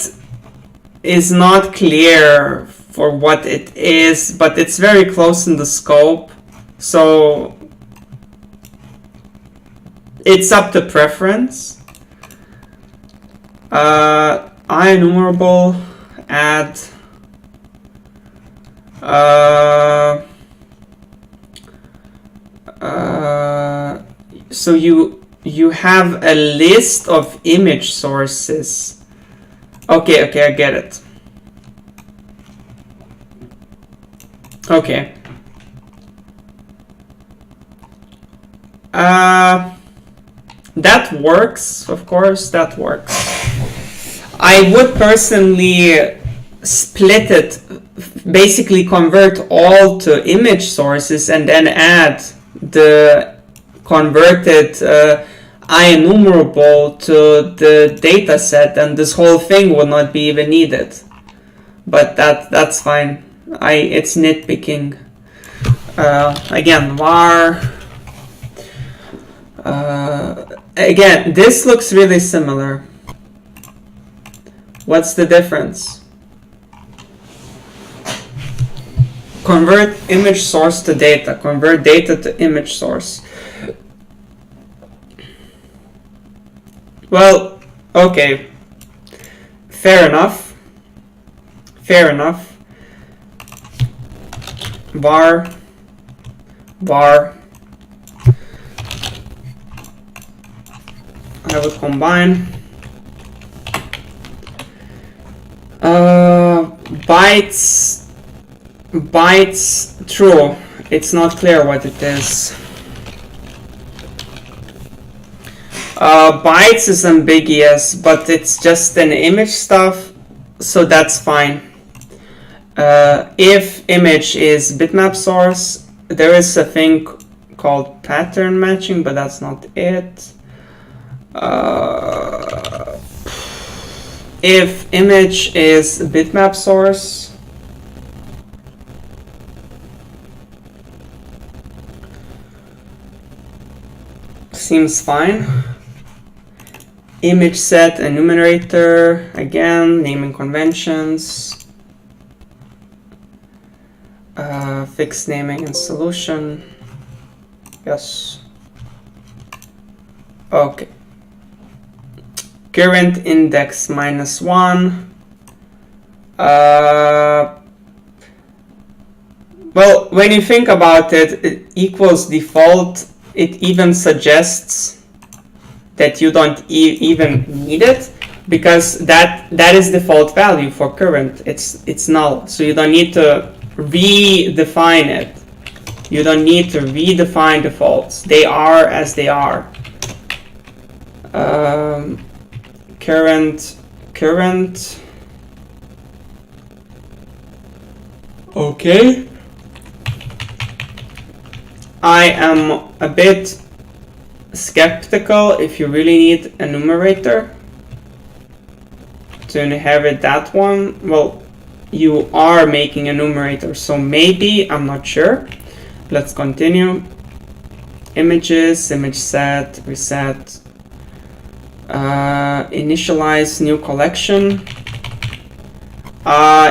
is not clear for what it is, but it's very close in the scope, so it's up to preference. IEnumerable, add. So you have a list of image sources. Okay, I get it. Okay. That works, of course, that works. I would personally split it basically convert all to image sources and then add the converted IEnumerable to the data set, and this whole thing would not be even needed. But that's fine. It's nitpicking. Again, var. Again, this looks really similar. What's the difference? Convert image source to data. Convert data to image source. Well, okay. Fair enough. Fair enough. Var. I would combine. Bytes true. It's not clear what it is. Bytes is ambiguous, but it's just an image stuff, so that's fine. If image is bitmap source, there is a thing called pattern matching, but that's not it. If image is bitmap source, seems fine. Image set enumerator, again, naming conventions, fixed naming and solution. Yes. Okay. Current index -1. Well, when you think about it, it equals default. It even suggests that you don't even need it, because that is default value for current. It's null, so you don't need to redefine it. You don't need to redefine defaults. They are as they are. Current. Okay. I am a bit skeptical if you really need a numerator to inherit that one. Well, you are making a numerator, so maybe, I'm not sure. Let's continue. Images, image set, reset, initialize new collection.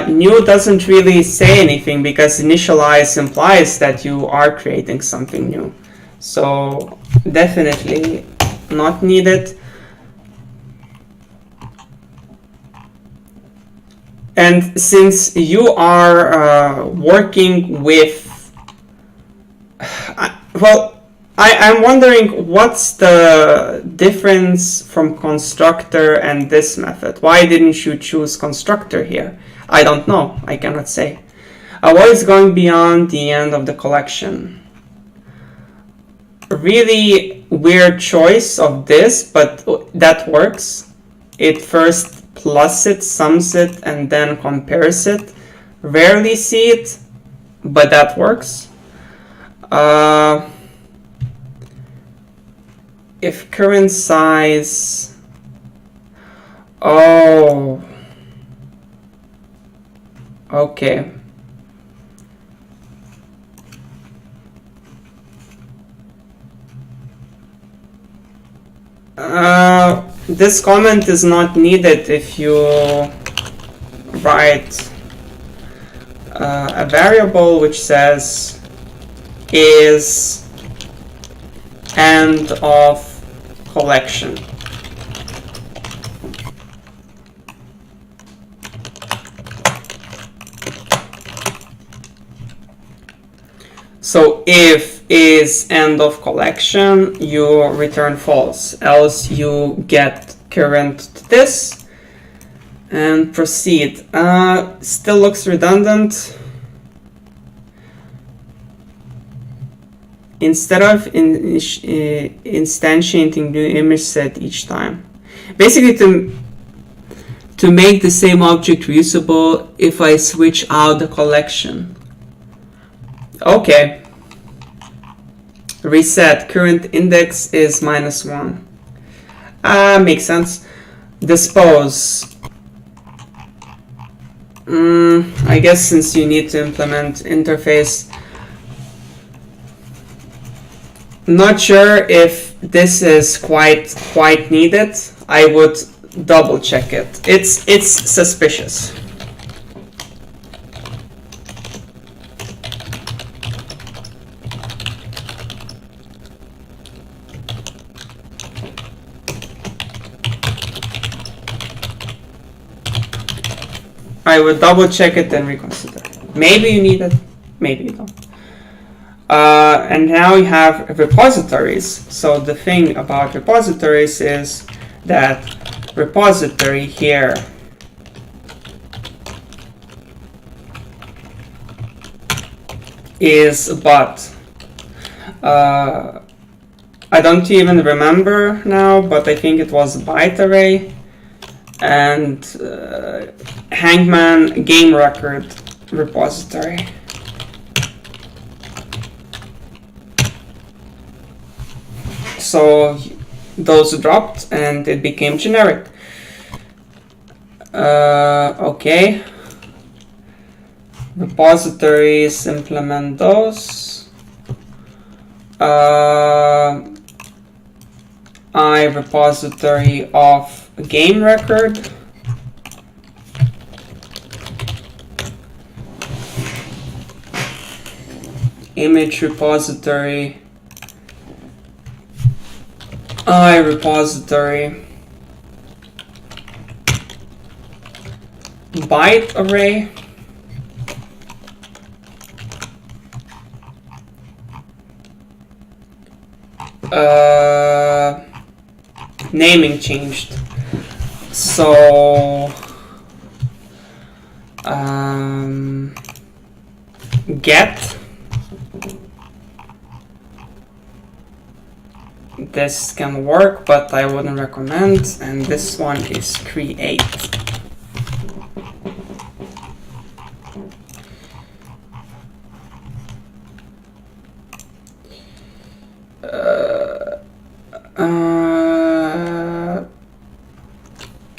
New doesn't really say anything, because initialize implies that you are creating something new. So definitely not needed. And since you are working with, I'm wondering what's the difference from constructor and this method. Why didn't you choose constructor here? I don't know. I cannot say. What is going beyond the end of the collection? A really weird choice of this, but that works. It first plus it, sums it, and then compares it. Rarely see it, but that works. If current size, oh, okay. This comment is not needed if you write a variable which says is end of collection. So if is end of collection, you return false, else you get current to this and proceed. Still looks redundant. Instead of instantiating new image set each time. Basically, to make the same object reusable if I switch out the collection. Okay. Reset. Current index is -1. Makes sense. Dispose. I guess since you need to implement interface. Not sure if this is quite needed. I would double check it. It's suspicious. I would double check it and reconsider. Maybe you need it, maybe you don't. And now you have repositories. So the thing about repositories is that repository here is but. I don't even remember now, but I think it was byte array and Hangman game record repository. So those dropped and it became generic. Okay. Repositories, implement those. I repository of game record. Image repository. I repository. Byte array. Naming changed. So get. This can work, but I wouldn't recommend. And this one is create.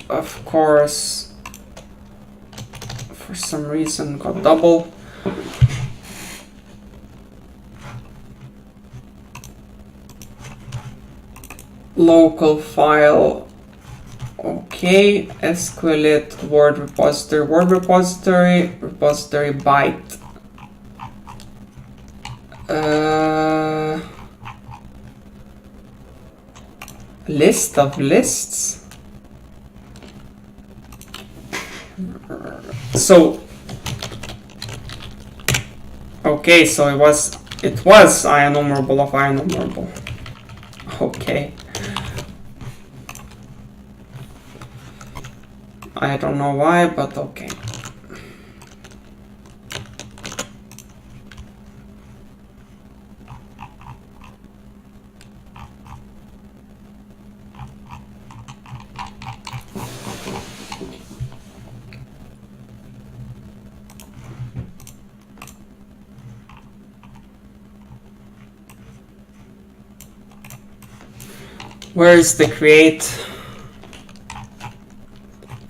Of course, for some reason got double. Local file. Okay, SQLite word repository, repository byte. List of lists. So okay, so it was IEnumerable of IEnumerable. Okay. I don't know why, but okay. Where is the create?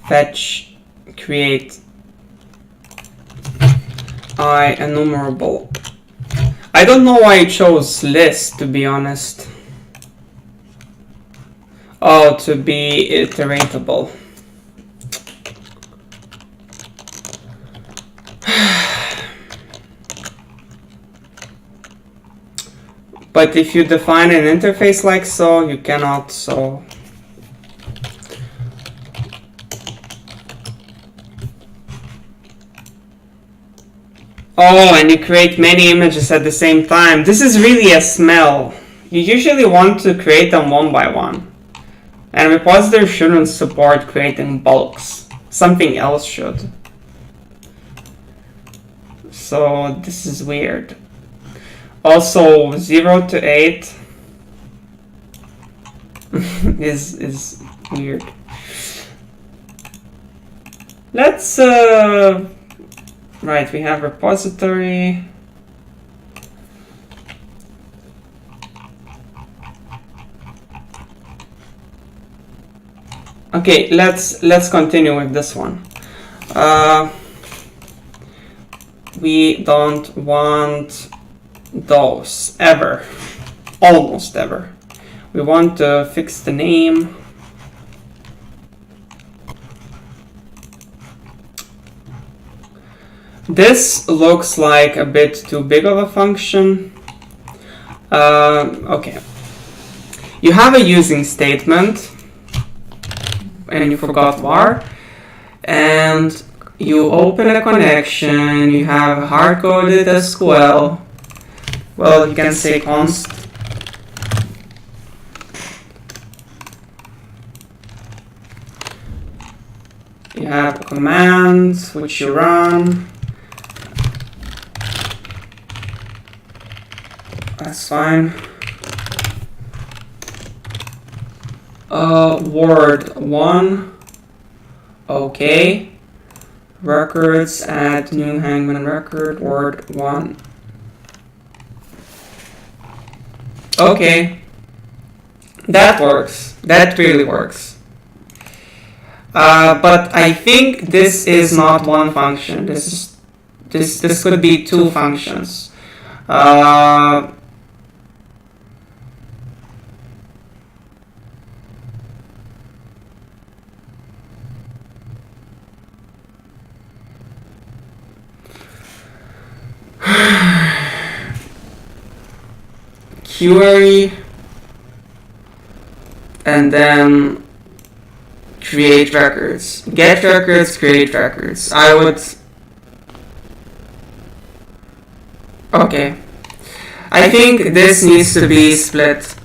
Fetch, create, IEnumerable. I don't know why I chose list, to be honest. Oh, to be iteratable. But if you define an interface like so, you cannot, so. Oh, and you create many images at the same time. This is really a smell. You usually want to create them one by one. And repository shouldn't support creating bulks. Something else should. So this is weird. Also, 0 to 8 is weird. Let's, right, we have repository. Okay, let's continue with this one. We don't want those ever, almost ever. We want to fix the name. This looks like a bit too big of a function. Okay. You have a using statement, and you forgot var, and you open a connection, you have hard-coded SQL. Well, you can say const. You have a command which you run. That's fine. Word 1. Okay. Records, add new Hangman record, word 1. Okay. That works. That really works. But I think this is not one function. This could be two functions. Query and then create records. Get records, create records. I would... Okay. I think this needs to be split.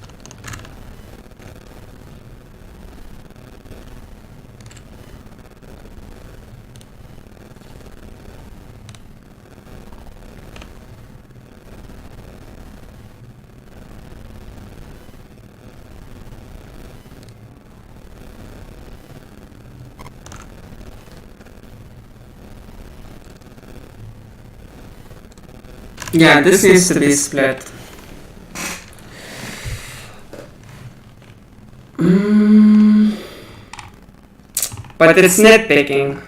Yeah, this needs to be split. But it's nitpicking.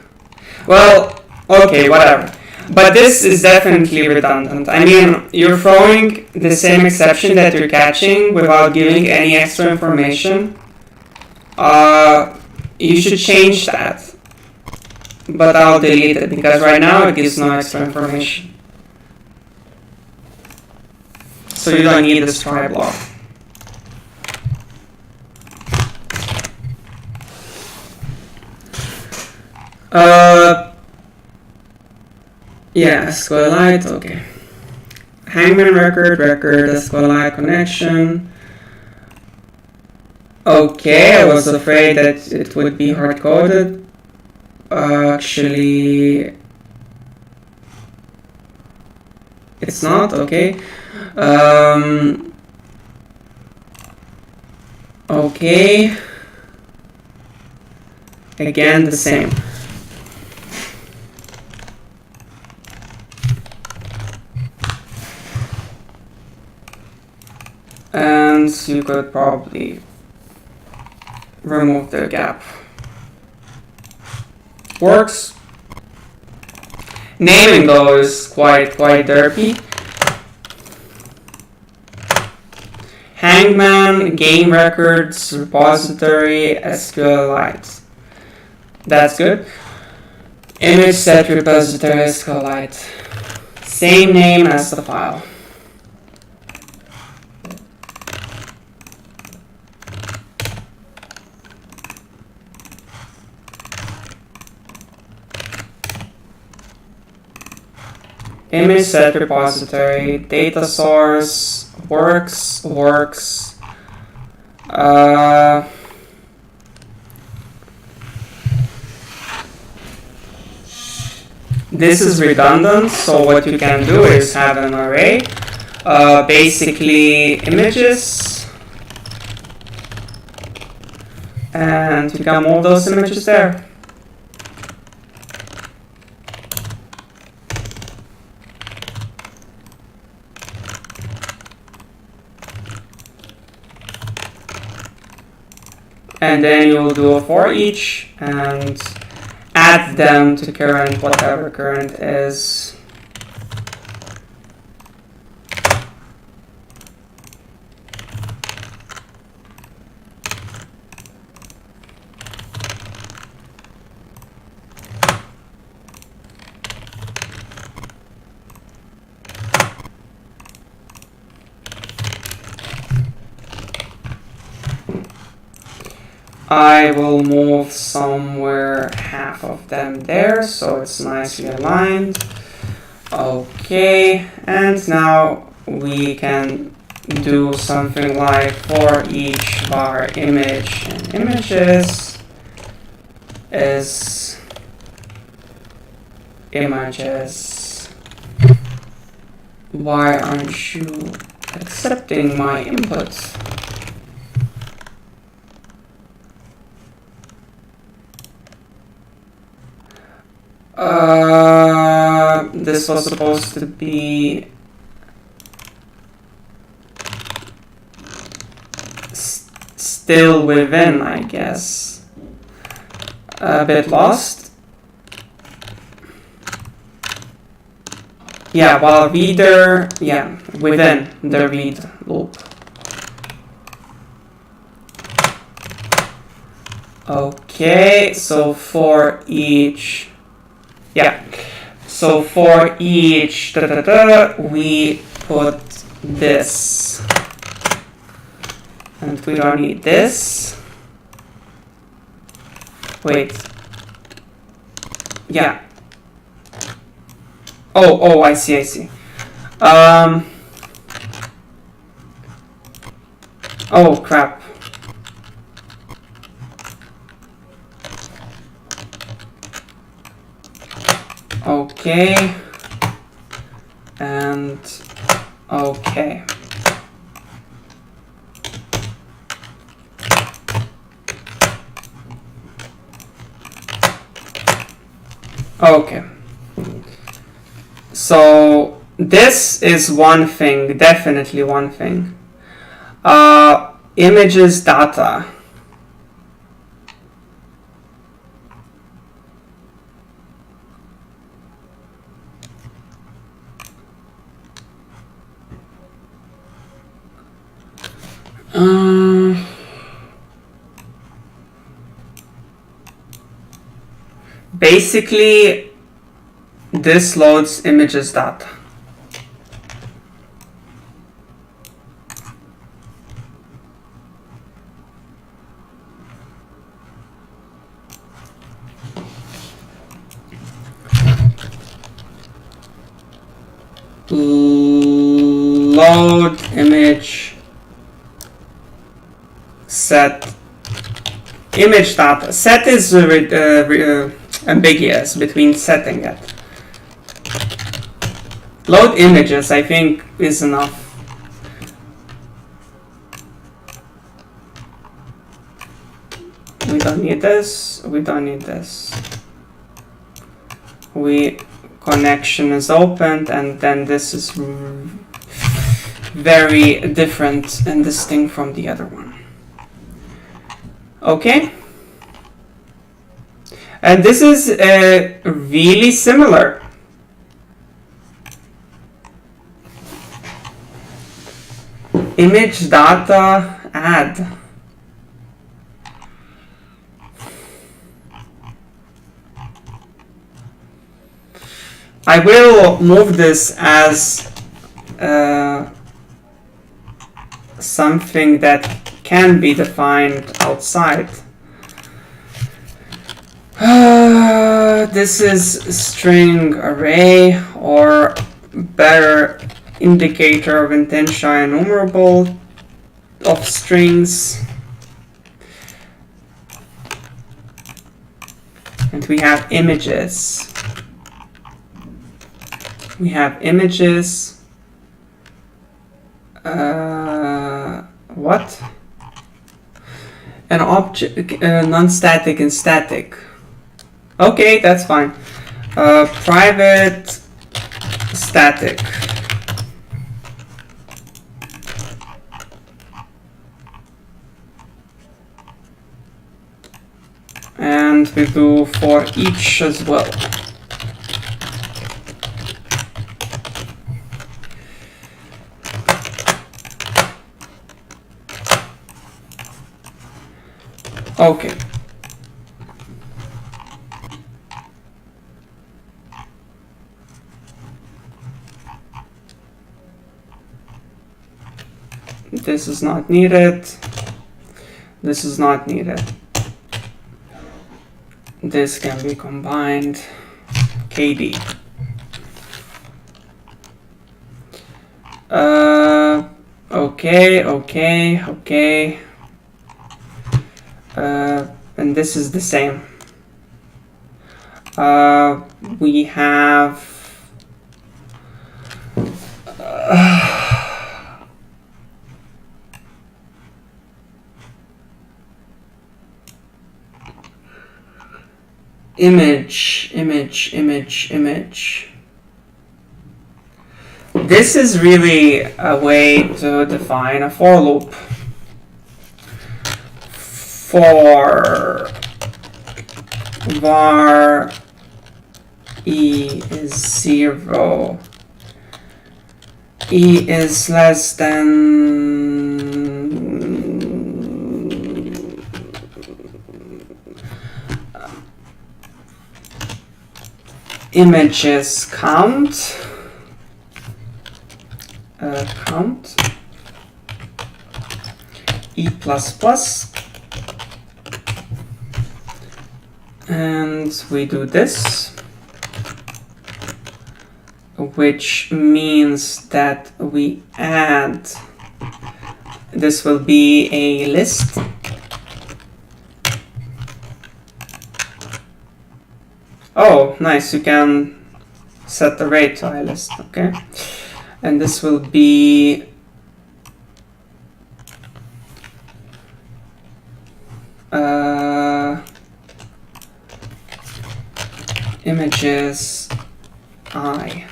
Well, okay, whatever. But this is definitely redundant. I mean, you're throwing the same exception that you're catching without giving any extra information. You should change that. But I'll delete it because right now it gives no extra information. So you don't need this try block. Yeah, SQLite, okay. Hangman record, SQLite connection. Okay, I was afraid that it would be hard-coded. Actually, it's not, okay. Okay. Again, the same. And you could probably remove the gap. Works. Naming though is quite derpy. Hangman, game records, repository, SQLite. That's good. Image set repository SQLite. Same name as the file. Image set repository, data source, works. This is redundant, so what you can do is have an array, basically images, and you can move those images there. and then you'll do a for each and add them to current, whatever current is. I will move somewhere half of them there, so it's nicely aligned. Okay, and now we can do something like for each var image and images is images. Why aren't you accepting my inputs? This was supposed to be still within, I guess. A bit lost. Yeah, while reader, yeah, within the read loop. Okay, so for each, yeah. So for each we put this, and we don't need this. Wait. Yeah. Oh, I see. Oh crap. Okay, and okay. Okay. So this is one thing, definitely one thing. Images data. Basically, this loads images data. Load image set image data. Set is ambiguous between setting it. Load images, I think, is enough. We don't need this. We don't need this. Connection is opened, and then this is very different and distinct from the other one. Okay. And this is really similar. Image data add. I will move this as something that can be defined outside. This is string array, or better, indicator of intention enumerable of strings. And we have images. We have images. What? An object, non-static and static. Okay, that's fine. Private static. And we do for each as well. Okay. This is not needed. This is not needed. This can be combined. KD. Okay. And this is the same. We have image. This is really a way to define a for loop. For var e is 0, e is less than images count e plus plus, and we do this, which means that we add, this will be a list. Oh, nice, you can set the rate to iList, okay. And this will be images I,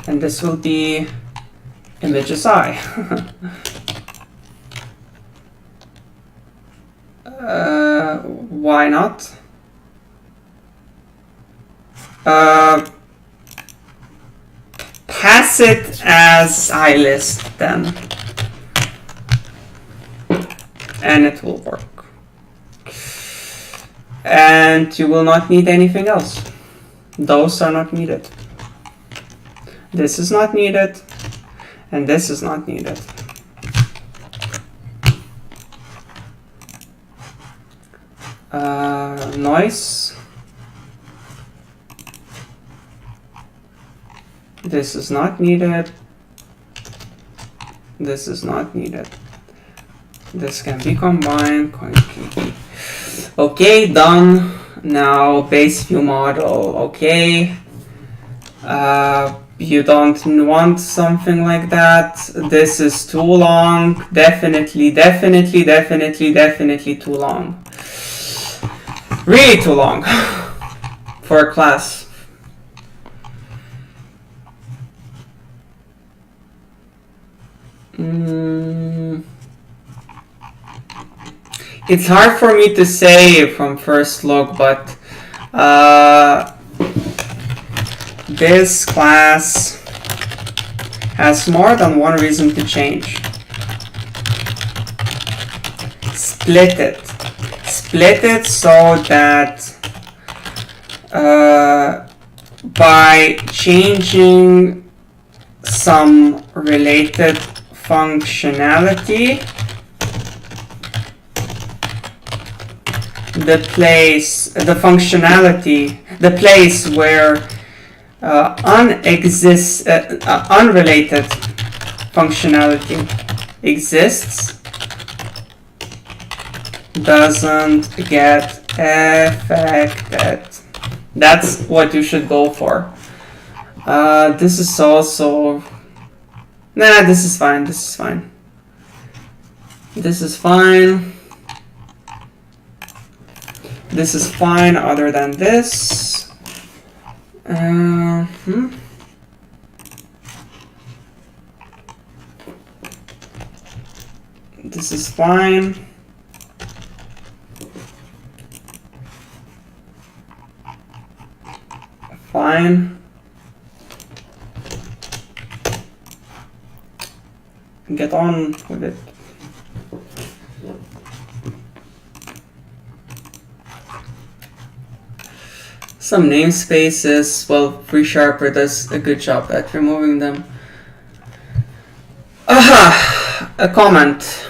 and this will be images I. Why not? Pass it as iList then, and it will work. And you will not need anything else. Those are not needed. This is not needed, and this is not needed. Noise. This is not needed. This is not needed. This can be combined. Okay, done. Now base view model. Okay. You don't want something like that. This is too long. Definitely too long. Really too long for a class. It's hard for me to say from first look, but this class has more than one reason to change. Split it so that by changing some related functionality, the place where unrelated functionality exists doesn't get affected. That's what you should go for. This is also... Nah, this is fine. This is fine other than this. This is fine. fine. Get on with it. Some namespaces, well, FreeSharper does a good job at removing them. Aha! A comment.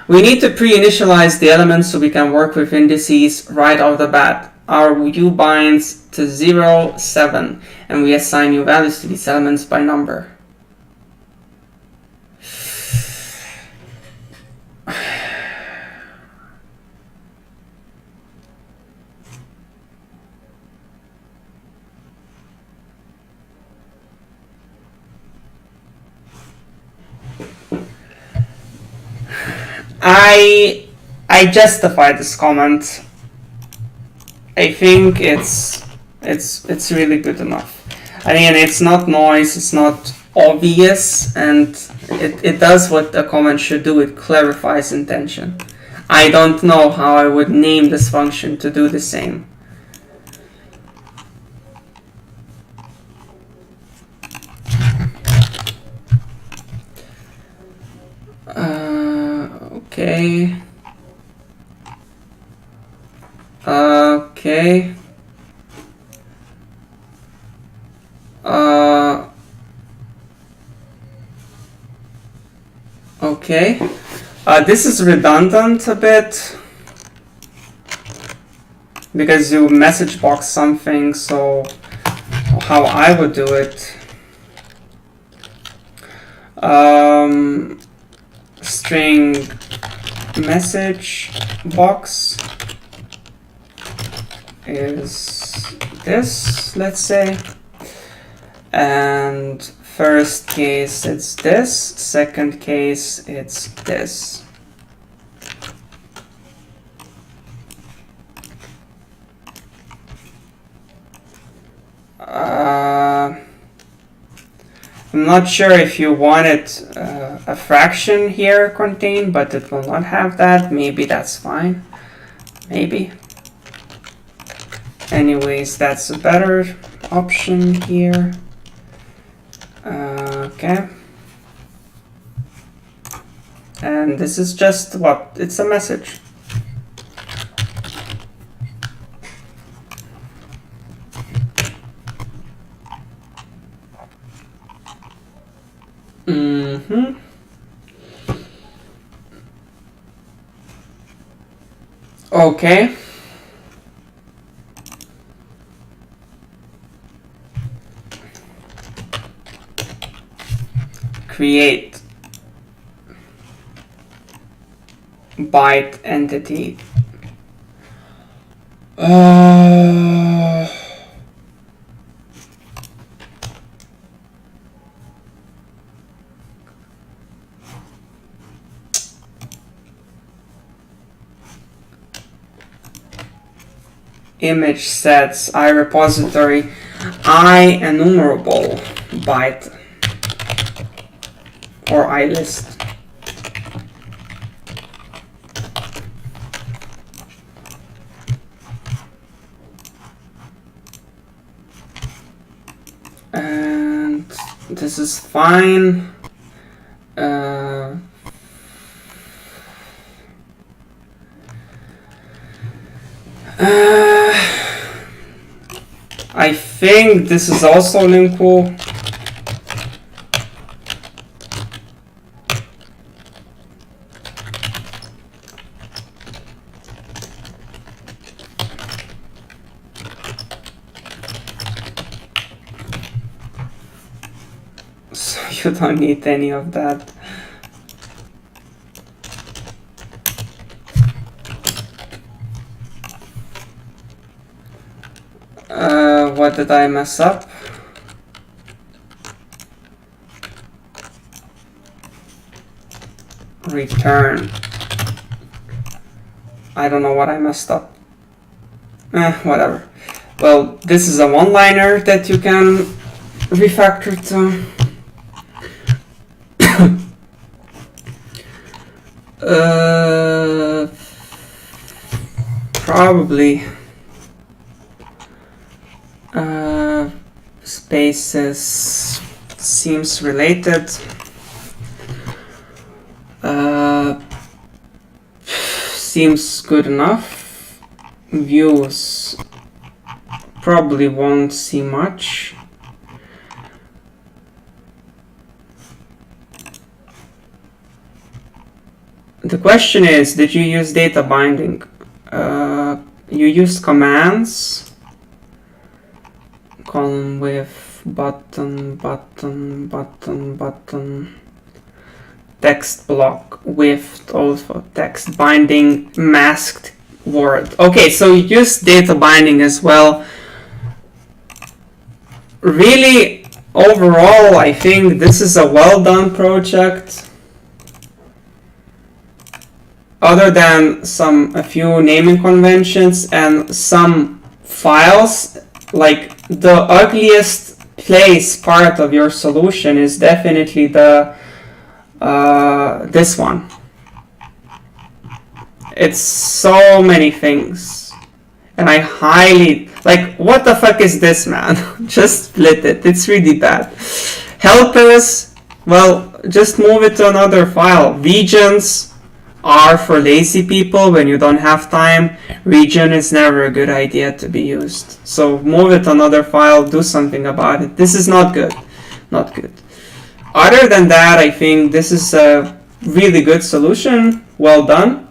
We need to pre-initialize the elements so we can work with indices right off the bat. Our U binds to 0, 7, and we assign new values to these elements by number. I justify this comment. I think it's really good enough. I mean, it's not noise, it's not obvious, and it does what a comment should do. It clarifies intention. I don't know how I would name this function to do the same. Okay. Okay. Okay. This is redundant a bit because you message box something, so how I would do it. String message box is this, let's say, and first case it's this, second case it's this. I'm not sure if you wanted a fraction here contained, but it will not have that. Maybe that's fine. Maybe. Anyways, that's a better option here. Okay. And this is just what? It's a message. Okay. Create byte entity. Image sets iRepository IEnumerable byte or iList. And this is fine. I think this is also linkual. So you don't need any of that. What did I mess up? Return. I don't know what I messed up. Whatever. Well, this is a one-liner that you can refactor to. Probably. spaces seems related. Seems good enough. Views probably won't see much. The question is, did you use data binding? You used commands, column width, button, button, button, button, text block, width, also text binding, masked word. Okay, so you used data binding as well. Really, overall, I think this is a well done project. Other than a few naming conventions and some files, like the ugliest place part of your solution is definitely the this one. It's so many things, and I highly like. What the fuck is this, man? Just split it. It's really bad. Helpers, well, just move it to another file. Regions are for lazy people when you don't have time. Region is never a good idea to be used. So move it to another file, do something about it. This is not good. Not good. Other than that, I think this is a really good solution. Well done.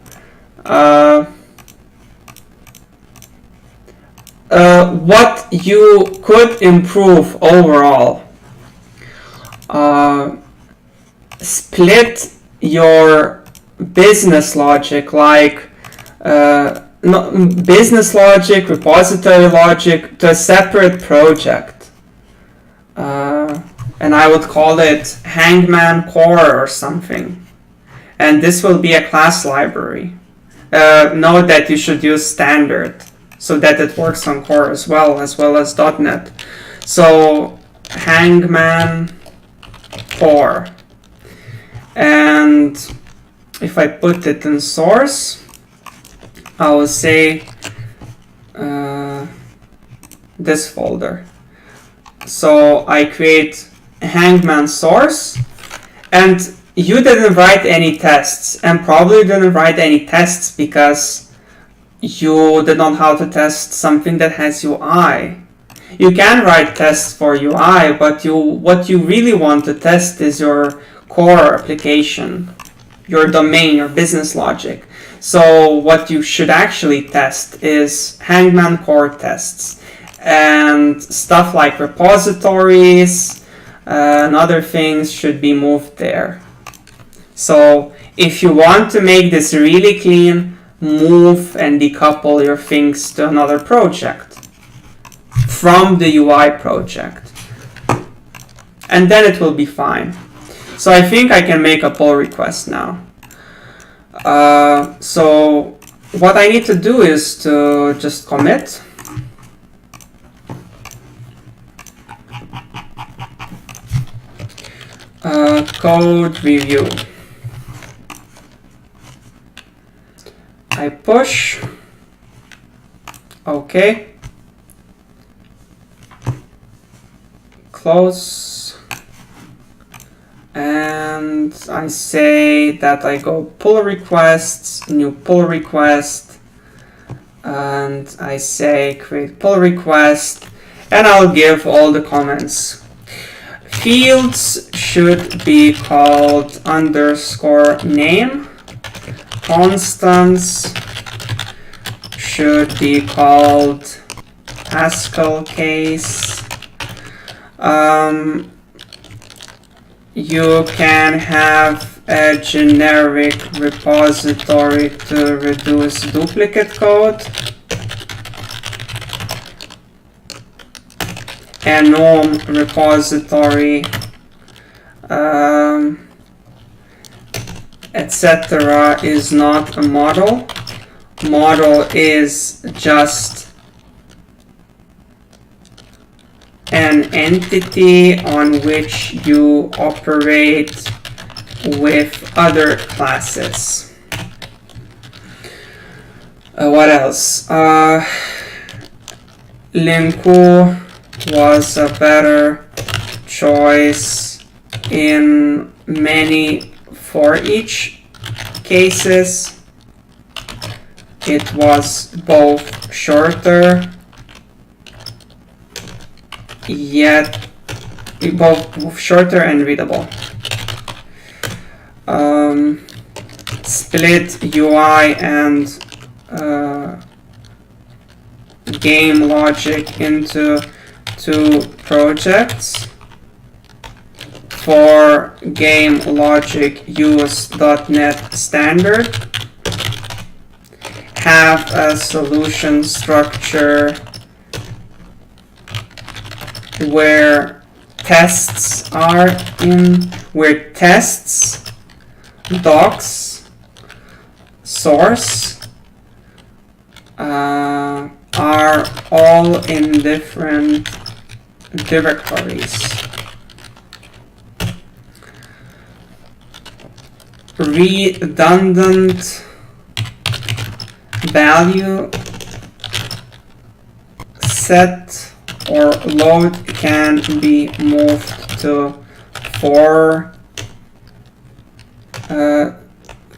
What you could improve overall. Split your business logic, like business logic, repository logic, to a separate project, and I would call it Hangman core or something, and this will be a class library. Note that you should use standard so that it works on core as well as .NET. So Hangman core, and if I put it in source, I will say this folder. So I create Hangman source, and you didn't write any tests, and probably didn't write any tests because you did not know how to test something that has UI. You can write tests for UI, but what you really want to test is your core application, your domain, your business logic. So what you should actually test is Hangman core tests, and stuff like repositories and other things should be moved there. So if you want to make this really clean, move and decouple your things to another project from the UI project, and then it will be fine. So I think I can make a pull request now. So what I need to do is to just commit. Code review. I push. Okay. Close. And I say that I go pull requests, new pull request, and I say create pull request, and I'll give all the comments. Fields should be called _name. Constants should be called Haskell case. You can have a generic repository to reduce duplicate code. A GNOME repository, etc. is not a model. Model is just an entity on which you operate with other classes. What else? Linku was a better choice in many for each cases. It was both shorter, yet both shorter and readable. Split UI and game logic into two projects. For game logic, use .NET Standard. Have a solution structure where tests are in, where tests, docs, source are all in different directories. Redundant value set or load can be moved to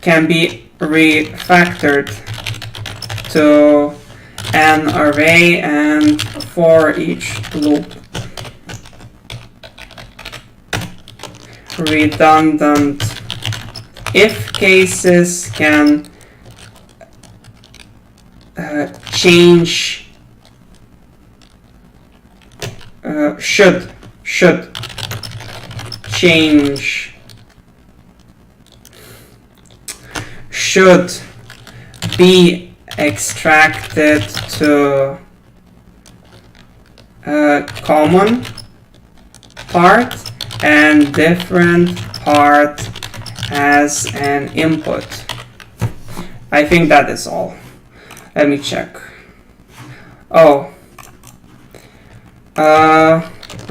can be refactored to an array and for each loop. Redundant if cases can change should change should be extracted to a common part and different part as an input. I think that is all. Let me check. Oh,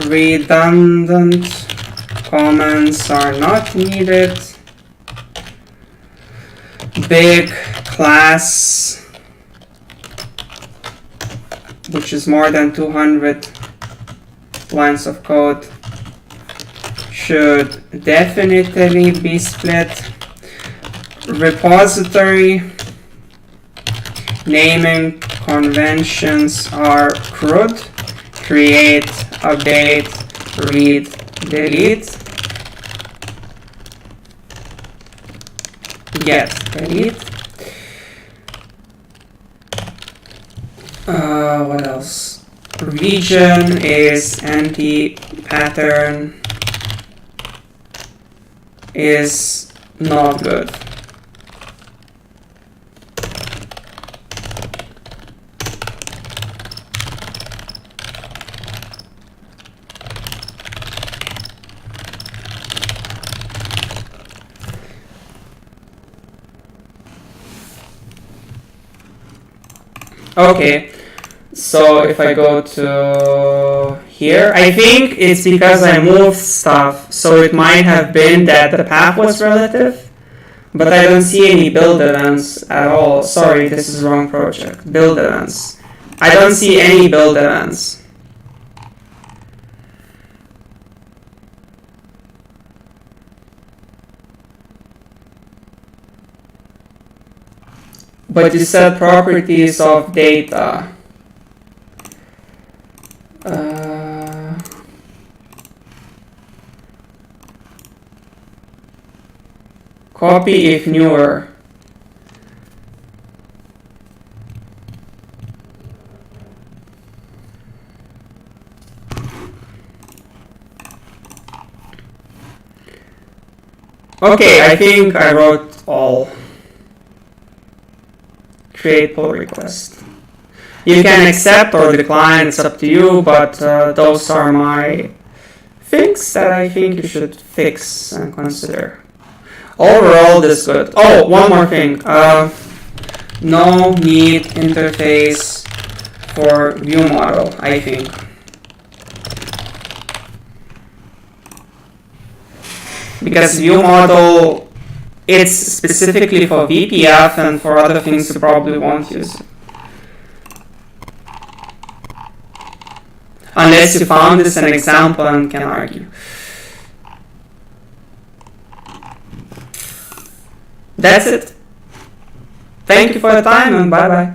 redundant comments are not needed. Big class, which is more than 200 lines of code, should definitely be split. Repository naming conventions are crude. Create, update, read, delete, get, delete. What else? Region is anti-pattern, is not good. Okay, so if I go to here, I think it's because I moved stuff, so it might have been that the path was relative, but I don't see any build events at all. Sorry, this is the wrong project. Build events. I don't see any build events. But you said properties of data. Copy if newer. Okay, I think I wrote all. Create pull request. You can accept or decline, it's up to you, but those are my things that I think you should fix and consider. Overall, this is good. Oh, one more thing. No need interface for view model, I think. Because view model, it's specifically for WPF, and for other things you probably won't use it. unless you found this an example and can argue. That's it. Thank you for your time and bye bye.